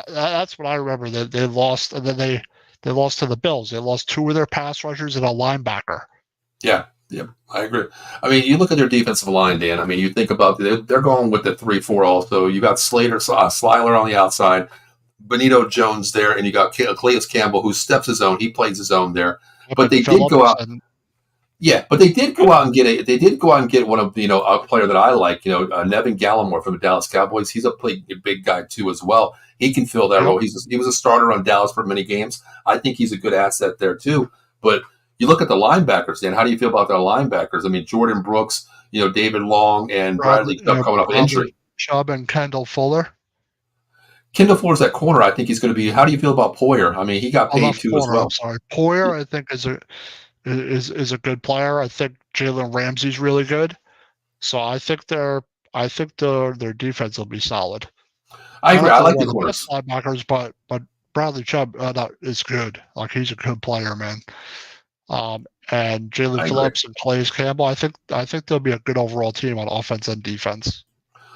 That's what I remember. They lost, and then they lost to the Bills. They lost two of their pass rushers and a linebacker. Yeah, I agree. I mean, you look at their defensive line, Dan. I mean, you think about they're going with the 3-4 also. You got Slyler on the outside, Benito Jones there, and you got Calais Campbell who steps his own. He plays his own there. But they did go out. But they did go out and get one of a player that I like. Nevin Gallimore from the Dallas Cowboys. He's a big guy too as well. He can fill that role. He was a starter on Dallas for many games. I think he's a good asset there too. But you look at the linebackers, Dan. How do you feel about their linebackers? I mean, Jordan Brooks, David Long, and Bradley Chubb coming off injury. Chubb and Kendall Fuller. Kendall Fuller's that corner. I think he's going to be. How do you feel about Poyer? I mean, he got paid too as well. I'm sorry, Poyer. I think is a good player. I think Jalen Ramsey's really good. So I think their defense will be solid. I agree. I like the corners. Linebackers, but Bradley Chubb is good. Like he's a good player, man. And Jalen Phillips and Calais Campbell. I think they'll be a good overall team on offense and defense.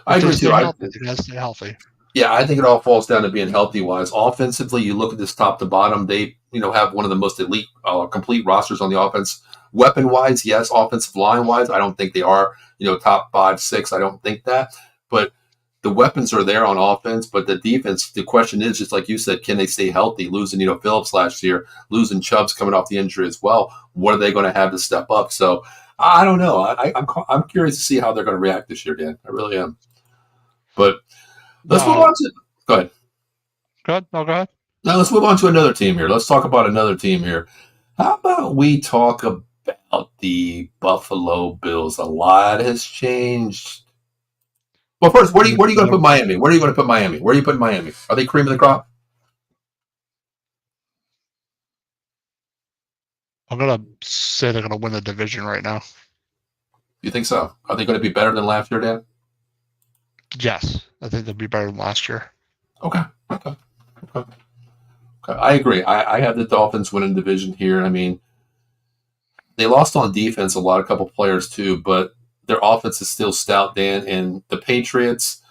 I agree too. They gotta stay healthy. Yeah, I think it all falls down to being healthy wise. Offensively, you look at this top to bottom, they have one of the most elite, complete rosters on the offense. Weapon wise, yes. Offensive line wise, I don't think they are, top 5, 6. I don't think that. But the weapons are there on offense, but the defense, the question is, just like you said, can they stay healthy? Losing, Phillips last year, losing Chubb's coming off the injury as well. What are they going to have to step up? So I don't know. I'm curious to see how they're going to react this year, Dan. I really am. But let's move on to. Go ahead. Go ahead. Now let's move on to another team here. Let's talk about another team here. How about we talk about the Buffalo Bills? A lot has changed. Well, first, where are you going to put Miami? Where are you going to put Miami? Where are you putting Miami? Are they cream of the crop? I'm going to say they're going to win the division right now. You think so? Are they going to be better than last year, Dan? Yes, I think they'll be better than last year. Okay. I agree. I have the Dolphins winning the division here. I mean, they lost on defense a couple players too, but their offense is still stout, Dan. And the Patriots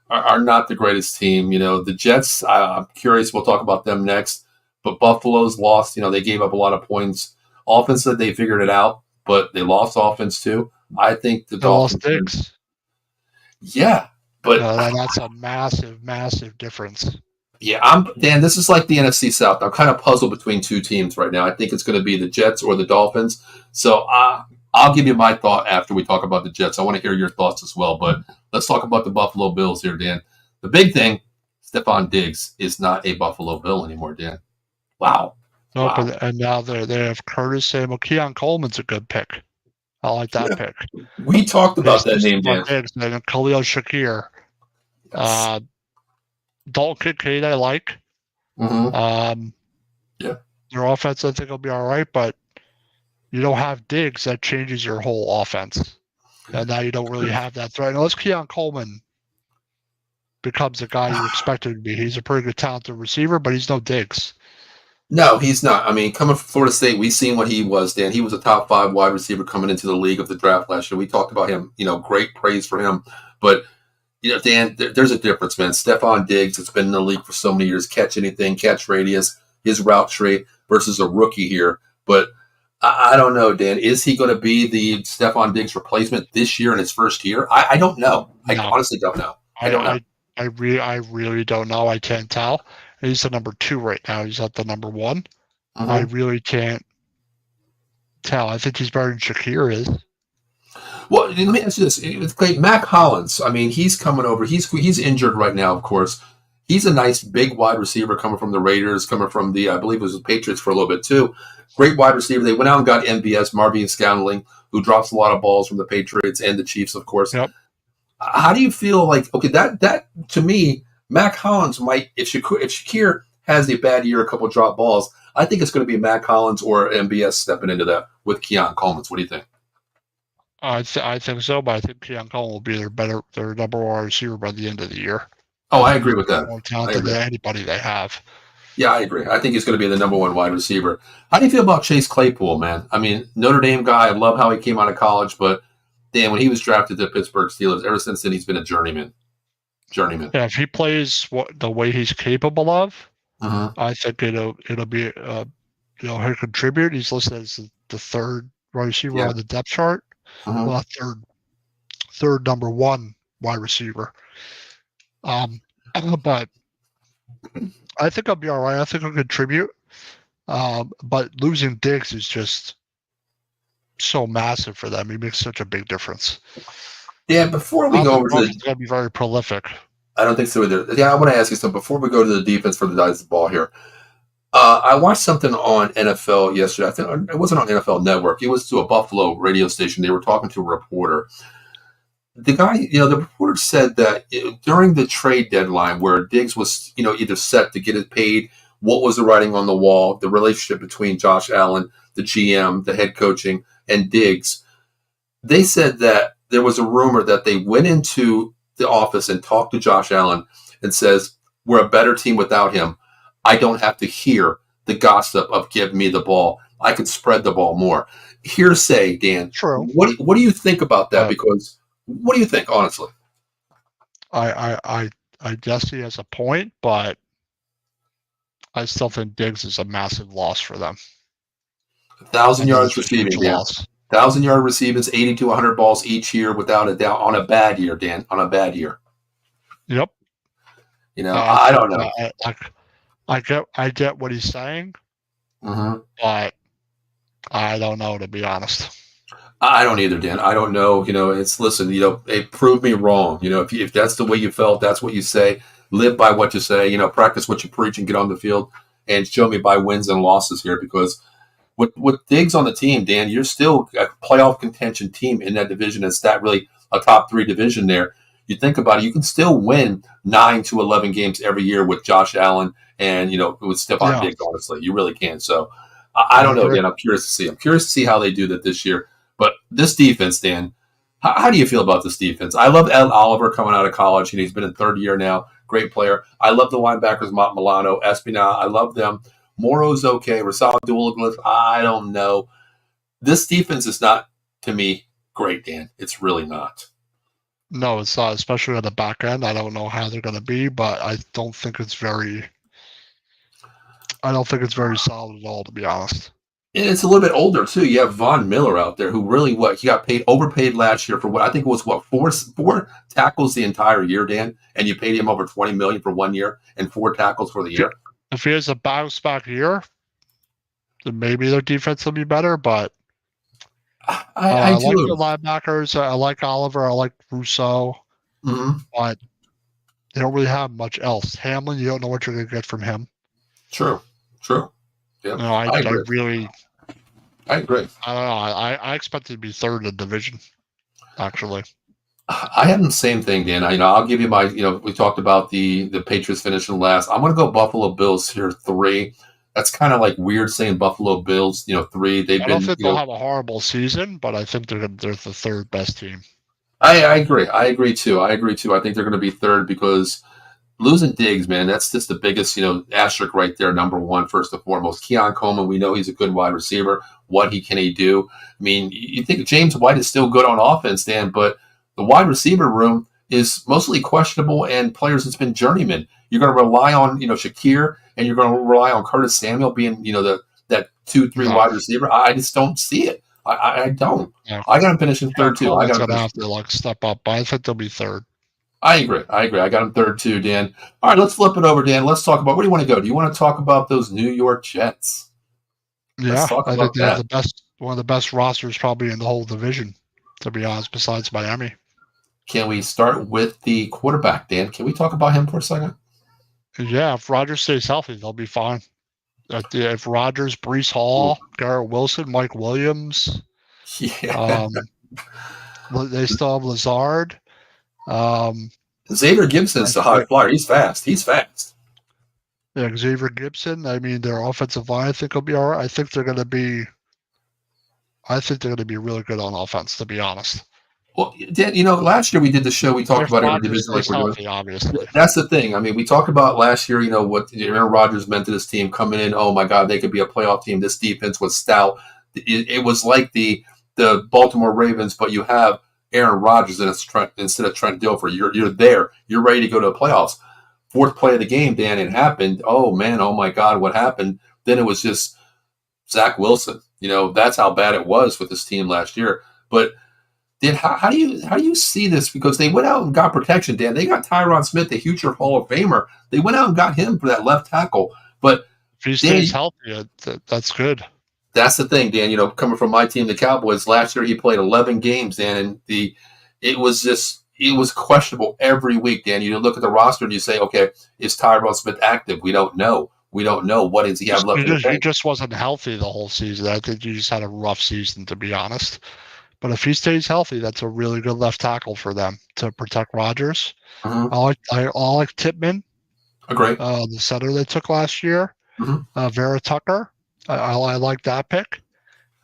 are not the greatest team. The Jets, I'm curious. We'll talk about them next. But Buffalo's lost. They gave up a lot of points. Offense said they figured it out, but they lost offense too. I think the Dolphins. Lost Diggs. Yeah, but that's a massive difference. Yeah, Dan, this is like the NFC South. I'm kind of puzzled between two teams right now. I think it's going to be the Jets or the Dolphins. So I'll give you my thought after we talk about the Jets. I want to hear your thoughts as well. But let's talk about the Buffalo Bills here, Dan. The big thing, Stephon Diggs is not a Buffalo Bill anymore, Dan. Wow. No, wow. And now they have Curtis Samuel. Keon Coleman's a good pick. I like that pick. We talked about that name, Dan. Diggs and Khalil Shakir. Dalton Kincaid, I like. Mm-hmm. Their offense, I think, will be all right, but you don't have Diggs, that changes your whole offense. And now you don't really have that threat. Unless Keon Coleman becomes a guy you expect him to be. He's a pretty good, talented receiver, but he's no Diggs. No, he's not. I mean, coming from Florida State, we've seen what he was, Dan. He was a top 5 wide receiver coming into the league of the draft last year. We talked about him, great praise for him. But, Dan, there's a difference, man. Stephon Diggs has been in the league for so many years, catch anything, catch radius, his route tree versus a rookie here. But I don't know, Dan. Is he going to be the Stephon Diggs replacement this year in his first year? I don't know. I honestly don't know. I don't know. I really don't know. I can't tell. He's the number 2 right now. He's not the number 1. Mm-hmm. I really can't tell. I think he's better than Shakir is. Well, let me ask you this. It's great. Mac Hollins, I mean, he's coming over. He's injured right now, of course. He's a nice big wide receiver coming from the Raiders, coming from the, I believe it was the Patriots for a little bit too. Great wide receiver. They went out and got MVS, Marvin Scantling, who drops a lot of balls from the Patriots and the Chiefs, of course. Yep. How do you feel like, okay, that to me, Mac Hollins might, if Shakir has a bad year, a couple of drop balls, I think it's going to be Mac Hollins or MVS stepping into that with Keon Coleman. What do you think? I think so, but I think Keon Coleman will be their number 1 receiver by the end of the year. Oh, I agree with that. More talented than anybody they have. Yeah, I agree. I think he's going to be the number 1 wide receiver. How do you feel about Chase Claypool, man? I mean, Notre Dame guy. I love how he came out of college, but damn, when he was drafted to Pittsburgh Steelers, ever since then he's been a journeyman. Yeah, if he plays the way he's capable of, I think it'll be he'll contribute. He's listed as the 3rd wide receiver on the depth chart. Well, third number 1 wide receiver. But I think I'll be all right. I think I'll contribute. But losing Diggs is just so massive for them. He makes such a big difference. Yeah, before we go over to it's going to be very prolific. I don't think so either. Yeah, I want to ask you something before we go to the defense for the Dice of the Ball here. I watched something on NFL yesterday. I think it wasn't on NFL Network. It was to a Buffalo radio station. They were talking to a reporter. The guy, the reporter said that during the trade deadline where Diggs was, either set to get it paid, what was the writing on the wall, the relationship between Josh Allen, the GM, the head coaching, and Diggs, they said that there was a rumor that they went into the office and talked to Josh Allen and says, we're a better team without him. I don't have to hear the gossip of give me the ball. I can spread the ball more. Hearsay, Dan. True. What do you think about that? Because what do you think, honestly? I guess he has a point, but I still think Diggs is a massive loss for them. 1,000 yards receiving, Dan. 1,000-yard receivers, 80 to 100 balls each year without a doubt on a bad year, Dan. On a bad year. Yep. I don't know. I get what he's saying, but I don't know, to be honest. I don't either, Dan. I don't know. It's listen. It proved me wrong. If that's the way you felt, that's what you say. Live by what you say. Practice what you preach and get on the field and show me by wins and losses here. Because with Diggs on the team, Dan, you're still a playoff contention team in that division. It's not really a top 3 division there. You think about it, you can still win 9 to 11 games every year with Josh Allen and with Stephon Diggs. Honestly, you really can. So I don't know, Dan. I'm curious to see. I'm curious to see how they do that this year. But this defense, Dan, how do you feel about this defense? I love Ed Oliver coming out of college. He's been in 3rd year now. Great player. I love the linebackers, Matt Milano, Espinal. I love them. Moro's okay. Rasal Duliglis, I don't know. This defense is not, to me, great, Dan. It's really not. No, it's not, especially on the back end. I don't know how they're going to be, but I don't think it's very solid at all, to be honest. And it's a little bit older, too. You have Von Miller out there who really, he got overpaid last year for what I think was, four tackles the entire year, Dan? And you paid him over $20 million for 1 year and 4 tackles for the year? If he has a bounce back year, then maybe their defense will be better, but I like the linebackers. I like Oliver. I like Rousseau. But they don't really have much else. Hamlin, you don't know what you're going to get from him. True. Yeah, I agree. I agree. I don't know. I expect it to be 3rd in the division, actually. I have the same thing, Dan. I'll give you my, we talked about the Patriots finishing last. I'm going to go Buffalo Bills here 3. That's kind of like weird saying Buffalo Bills, 3. They've I don't been, think they'll have a horrible season, but I think they're the third best team. I agree. I agree too. I think they're going to be third because losing Diggs, man, that's just the biggest, asterisk right there. Number one, first and foremost. Keon Coleman, we know he's a good wide receiver. What can he do? I mean, you think James White is still good on offense, Dan, but the wide receiver room is mostly questionable and players that's been journeyman. You're going to rely on, Shakir, and you're going to rely on Curtis Samuel being, that 2-3 No. wide receiver. I just don't see it. I don't. No. I got him finishing third too. Coleman's going to have to step up, but I think they'll be third. I agree. I got him third too, Dan. All right, let's flip it over, Dan. Let's talk about, where do you want to go? Do you want to talk about those New York Jets? Yeah, I think they have one of the best rosters probably in the whole division, to be honest, besides Miami. Can we start with the quarterback, Dan? Can we talk about him for a second? Yeah, if Rodgers stays healthy, they'll be fine. If Rodgers, Breece Hall, Garrett Wilson, Mike Williams, yeah, they still have Lazard. Xavier Gibson's a high flyer. He's fast. Yeah, Xavier Gibson. I mean, their offensive line, I think, will be all right. I think they're going to be really good on offense, to be honest. Well, Dan, last year we did the show. We talked about every division like we're healthy, obviously. That's the thing. I mean, we talked about last year, what Aaron Rodgers meant to this team coming in. Oh, my God, they could be a playoff team. This defense was stout. It was like the Baltimore Ravens, but you have Aaron Rodgers instead of Trent Dilfer. You're there. You're ready to go to the playoffs. Fourth play of the game, Dan, it happened. Oh, man, oh, my God, what happened? Then it was just Zach Wilson. That's how bad it was with this team last year. But Dan, how do you see this? Because they went out and got protection, Dan. They got Tyron Smith, the future Hall of Famer. They went out and got him for that left tackle. But if he stays healthy, that's good. That's the thing, Dan. Coming from my team, the Cowboys, last year he played 11 games, Dan, and it was questionable every week, Dan. You look at the roster and you say, okay, is Tyron Smith active? We don't know. What does he have left? He just wasn't healthy the whole season. I think he just had a rough season, to be honest. But if he stays healthy, that's a really good left tackle for them to protect Rodgers. Mm-hmm. I like Tippmann. Agree. The center they took last year. Mm-hmm. Vera Tucker. I like that pick.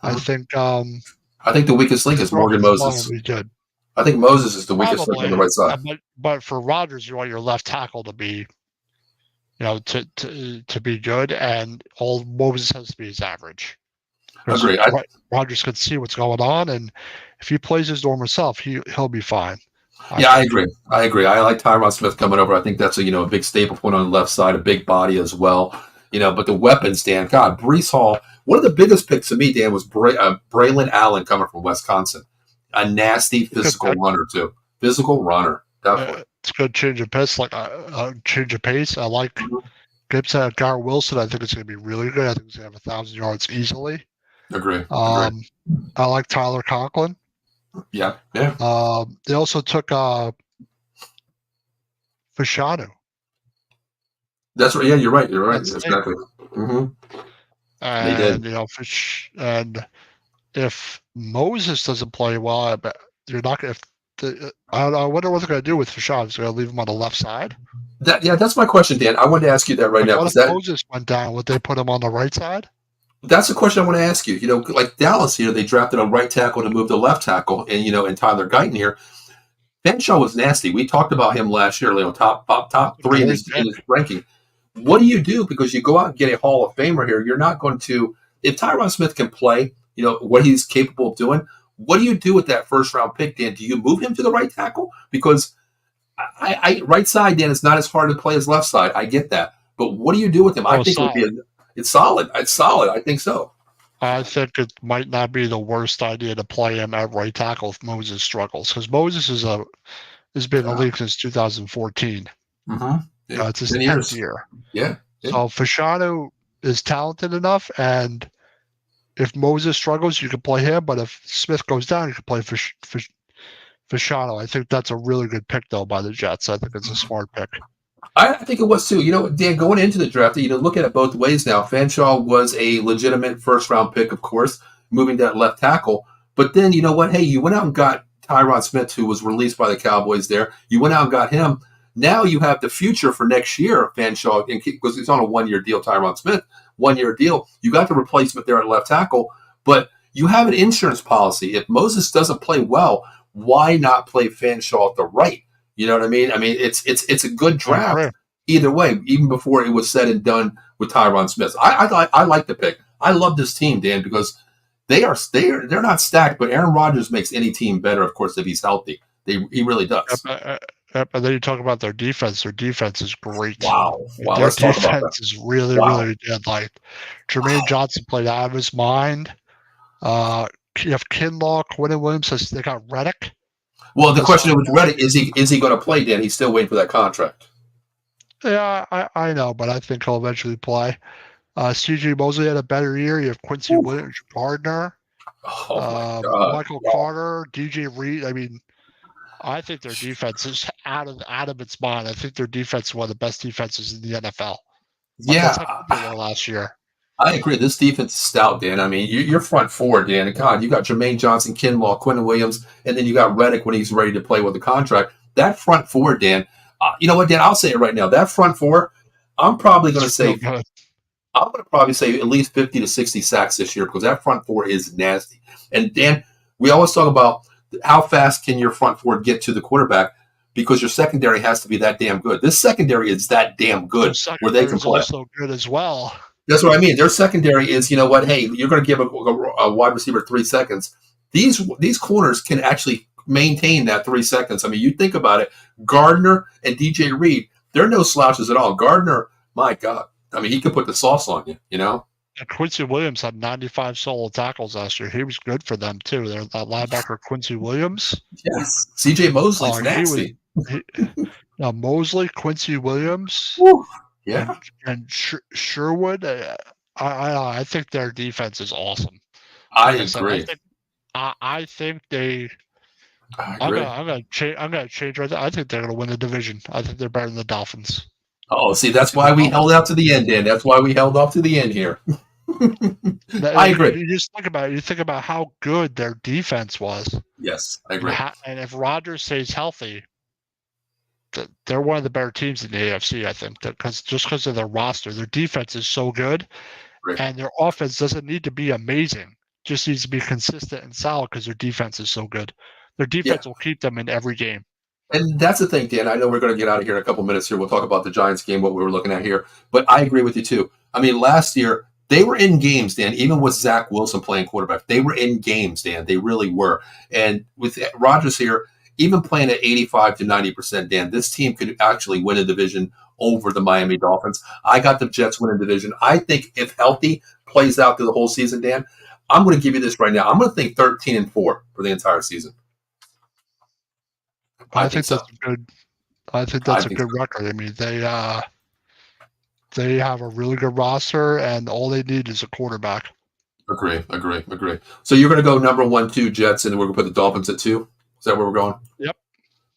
Mm-hmm. I think the weakest link is Morgan Moses. I think Moses is the weakest link on the right side. But for Rodgers, you want your left tackle to be, to be good, and all Moses has to be his average. Agree. Rodgers can see what's going on, and if he plays his normal self, he'll be fine. I agree. I like Tyron Smith coming over. I think that's a big staple point on the left side, a big body as well. But the weapons, Dan, God, Breece Hall. One of the biggest picks to me, Dan, was Braylon Allen coming from Wisconsin. A nasty physical runner too. Physical runner, definitely. It's a good change of pace. Change of pace. I like Gibson. Garrett Wilson. I think it's going to be really good. I think he's going to have 1,000 yards easily. Agree. I like Tyler Conklin. Yeah. They also took Fashanu. That's right. Yeah, you're right. Exactly. Mm-hmm. And they did. And if Moses doesn't play well, I bet you're not going to. I wonder what they're going to do with Fashanu. Is they going to leave him on the left side? That's my question, Dan. I wanted to ask you that right now. What if Moses went down? Would they put him on the right side? That's the question I want to ask you. Like Dallas here, they drafted a right tackle to move to left tackle, and Tyler Guyton here. Fanshawe was nasty. We talked about him last year, top 3 in his ranking. What do you do? Because you go out and get a Hall of Famer here. You're not going to, if Tyron Smith can play, what he's capable of doing. What do you do with that first round pick, Dan? Do you move him to the right tackle? Because I right side, Dan, is not as hard to play as left side. I get that, but what do you do with him? I think it's solid. It's solid. I think so. I think it might not be the worst idea to play him at right tackle if Moses struggles, because Moses has been in the league since 2014. Mm-hmm. Yeah. It's his 10th year. Yeah. So Fashanu is talented enough, and if Moses struggles, you can play him. But if Smith goes down, you can play Fashanu. I think that's a really good pick, though, by the Jets. I think it's a smart pick. I think it was too. Dan, going into the draft, look at it both ways now. Fanshawe was a legitimate first-round pick, of course, moving that left tackle. But then, you know what? Hey, you went out and got Tyron Smith, who was released by the Cowboys there. You went out and got him. Now you have the future for next year, Fanshawe, because he's on a 1-year deal, Tyron Smith. 1-year deal. You got the replacement there at left tackle, but you have an insurance policy. If Moses doesn't play well, why not play Fanshawe at the right? You know what I mean? I mean, it's a good draft either way. Even before it was said and done with Tyron Smith, I like the pick. I love this team, Dan, because they're not stacked, but Aaron Rodgers makes any team better, of course, if he's healthy. He really does. But then you talk about their defense. Their defense is great. Wow. Their Let's talk about that. defense is really, really good. Like Jermaine Johnson played out of his mind. You have Kinlaw, Quinn Williams. They got Reddick. Well, the question with Reddick is he going to play? Dan, he's still waiting for that contract. Yeah, I know, but I think he'll eventually play. C.J. Mosley had a better year. You have Quincy Williams, Gardner, Michael Carter, DJ Reed. I mean, I think their defense is out of its mind. I think their defense is one of the best defenses in the NFL. Yeah, they were last year. I agree. This defense is stout, Dan. I mean, your front four, Dan. And God, you got Jermaine Johnson, Kinlaw, Quinn Williams, and then you got Reddick when he's ready to play with the contract. That front four, Dan. You know what, Dan? I'll say it right now. That front four, I'm probably going to say. I'm going to probably say at least 50 to 60 sacks this year because that front four is nasty. And Dan, we always talk about how fast can your front four get to the quarterback because your secondary has to be that damn good. This secondary is that damn good where they can play. Also good as well. That's what I mean. Their secondary is, you know what? Hey, you're going to give a wide receiver 3 seconds. These corners can actually maintain that 3 seconds. I mean, you think about it. Gardner and DJ Reed, they're no slouches at all. Gardner, my God. I mean, he could put the sauce on you, you know? And Quincy Williams had 95 solo tackles last year. He was good for them, too. That linebacker, Quincy Williams. Yes. C.J. Mosley's nasty. Mosley, Quincy Williams. Woo. Yeah. And Sherwood. I think their defense is awesome. I agree. I think they... I'm gonna change right there. I think they're gonna win the division. I think they're better than the Dolphins. Oh, see, that's why we held out to the end, Dan. That's why we held off to the end here. I agree. You just think about it. You think about how good their defense was. Yes, I agree. And if Rodgers stays healthy, they're one of the better teams in the AFC, I think, because of their roster. Their defense is so good, and their offense doesn't need to be amazing. Just needs to be consistent and solid because their defense is so good. Their defense will keep them in every game. And that's the thing, Dan. I know we're going to get out of here in a couple minutes here. We'll talk about the Giants game, what we were looking at here. But I agree with you, too. I mean, last year, they were in games, Dan, even with Zach Wilson playing quarterback. They were in games, Dan. They really were. And with Rodgers here, even playing at 85 to 90%, Dan, this team could actually win a division over the Miami Dolphins. I got the Jets winning division. I think if healthy plays out through the whole season, Dan, I'm going to give you this right now. I'm going to think 13-4 for the entire season. I think that's good. I think that's a good record. I mean, they have a really good roster, and all they need is a quarterback. Agree. So you're going to go number 1, 2 Jets, and we're going to put the Dolphins at 2. Is that where we're going? Yep.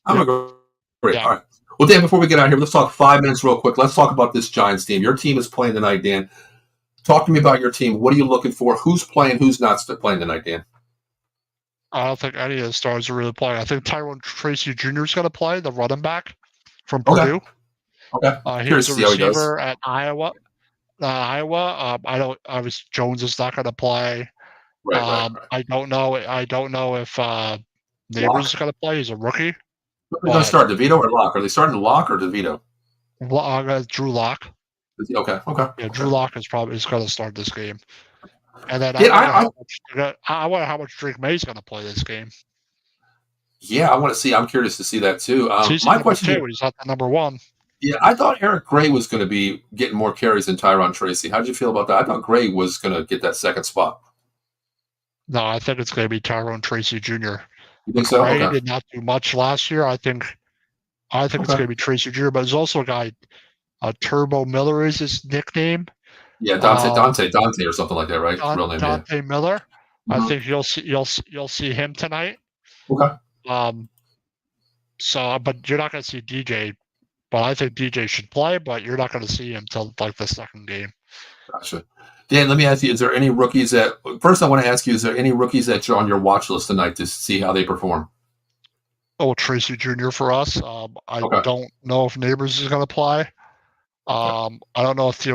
I'm going to go. Great. Yeah. All right. Well, Dan, before we get out of here, let's talk 5 minutes real quick. Let's talk about this Giants team. Your team is playing tonight, Dan. Talk to me about your team. What are you looking for? Who's playing? Who's not playing tonight, Dan? I don't think any of the stars are really playing. I think Tyrone Tracy Jr. is going to play, the running back from Purdue. Okay. He was a receiver at Iowa. Jones is not going to play. Right. I don't know if Neighbors is going to play. He's a rookie. Who's going to start, DeVito or Locke? Are they starting Locke or DeVito? Drew Lock. Okay. Yeah, Drew Lock is going to start this game. And then I wonder how much Drake May's going to play this game. Yeah, I want to see. I'm curious to see that too. My question: he's not the number 1. Yeah, I thought Eric Gray was going to be getting more carries than Tyrone Tracy. How did you feel about that? I thought Gray was going to get that second spot. No, I think it's going to be Tyrone Tracy Jr. You think so? Gray did not do much last year. I think it's going to be Tracy Jr. But there's also a guy, Turbo Miller is his nickname. Yeah, Dante or something like that, right? Real name, Dante Miller. Mm-hmm. I think you'll see him tonight. Okay. But you're not going to see DJ. But I think DJ should play, but you're not going to see him till like the second game. Gotcha. Dan, let me ask you: is there any rookies that? First, I want to ask you: is there any rookies that you're on your watch list tonight to see how they perform? Oh, Tracy Jr. for us. I don't know if Neighbors is going to play. I don't know if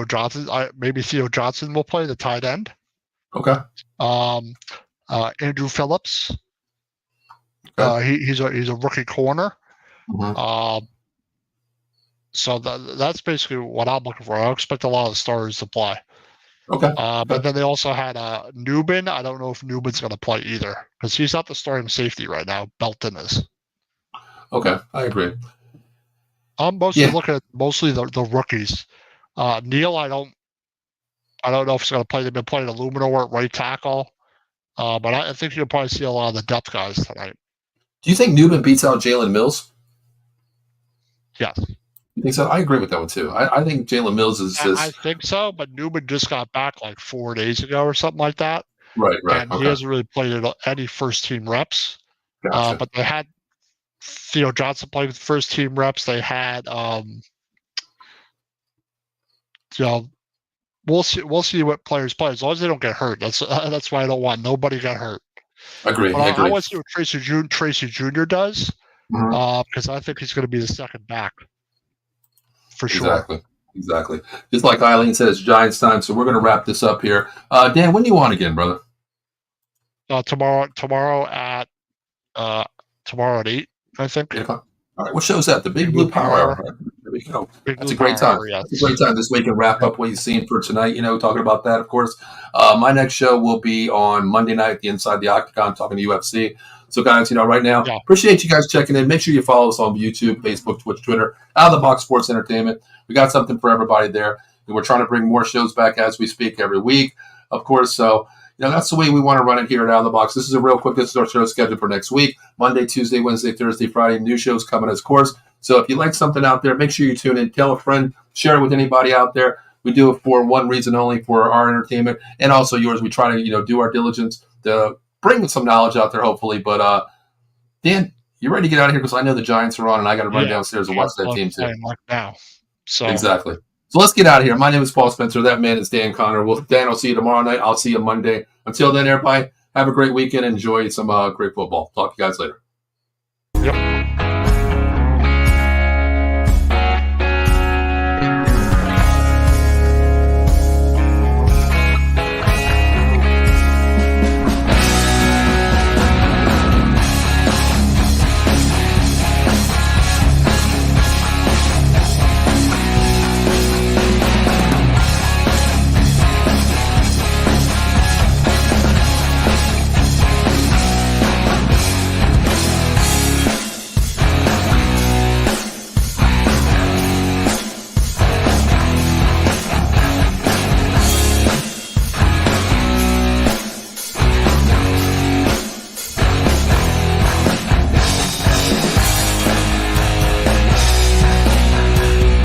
maybe Theo Johnson will play the tight end. Okay. Andrew Phillips. Okay. He's a rookie corner. Mm-hmm. So that's basically what I'm looking for. I expect a lot of the starters to play. Okay. But then they also had Newman. I don't know if Newman's going to play either because he's not the starting safety right now. Belton is. Okay. I agree. I'm mostly looking at the rookies. Neal, I don't know if he's going to play. They've been playing Illumino at right tackle, but I think you'll probably see a lot of the depth guys tonight. Do you think Newman beats out Jalen Mills? Yes. You think so? I agree with that one too. I think Jalen Mills is just. I think so, but Newman just got back like 4 days ago or something like that. Right. And Okay. he hasn't really played any first team reps. Gotcha. But they had Theo Johnson playing with first team reps. They had, we'll see what players play as long as they don't get hurt. That's why I don't want nobody get hurt. Agree. But I want to see what Tracy Jr. does because I think he's going to be the second back for sure. Exactly. Just like Eileen says, Giants time. So we're going to wrap this up here. Dan, when do you want again, brother? Tomorrow at 8, I think. All right. What show's that? The Big Blue Power Hour. Right? There we go. That's a great time. Yes. It's a great time this week and wrap up what you've seen for tonight. Talking about that, of course. My next show will be on Monday night, the Inside the Octagon, talking to UFC. So, guys, right now, appreciate you guys checking in. Make sure you follow us on YouTube, Facebook, Twitch, Twitter, Out of the Box Sports Entertainment. We got something for everybody there. And we're trying to bring more shows back as we speak every week, of course. So, that's the way we want to run it here at Out of the Box. This is this is our show scheduled for next week. Monday, Tuesday, Wednesday, Thursday, Friday. New shows coming, of course. So if you like something out there, make sure you tune in. Tell a friend. Share it with anybody out there. We do it for one reason only, for our entertainment and also yours. We try to, do our diligence to bring some knowledge out there, hopefully. But, Dan, you ready to get out of here? Because I know the Giants are on, and I got to run downstairs and watch that team too. Like now. So. Exactly. So let's get out of here. My name is Paul Spencer. That man is Dan Connor. Dan, I'll see you tomorrow night. I'll see you Monday. Until then, everybody, have a great weekend. Enjoy some great football. Talk to you guys later. Yep.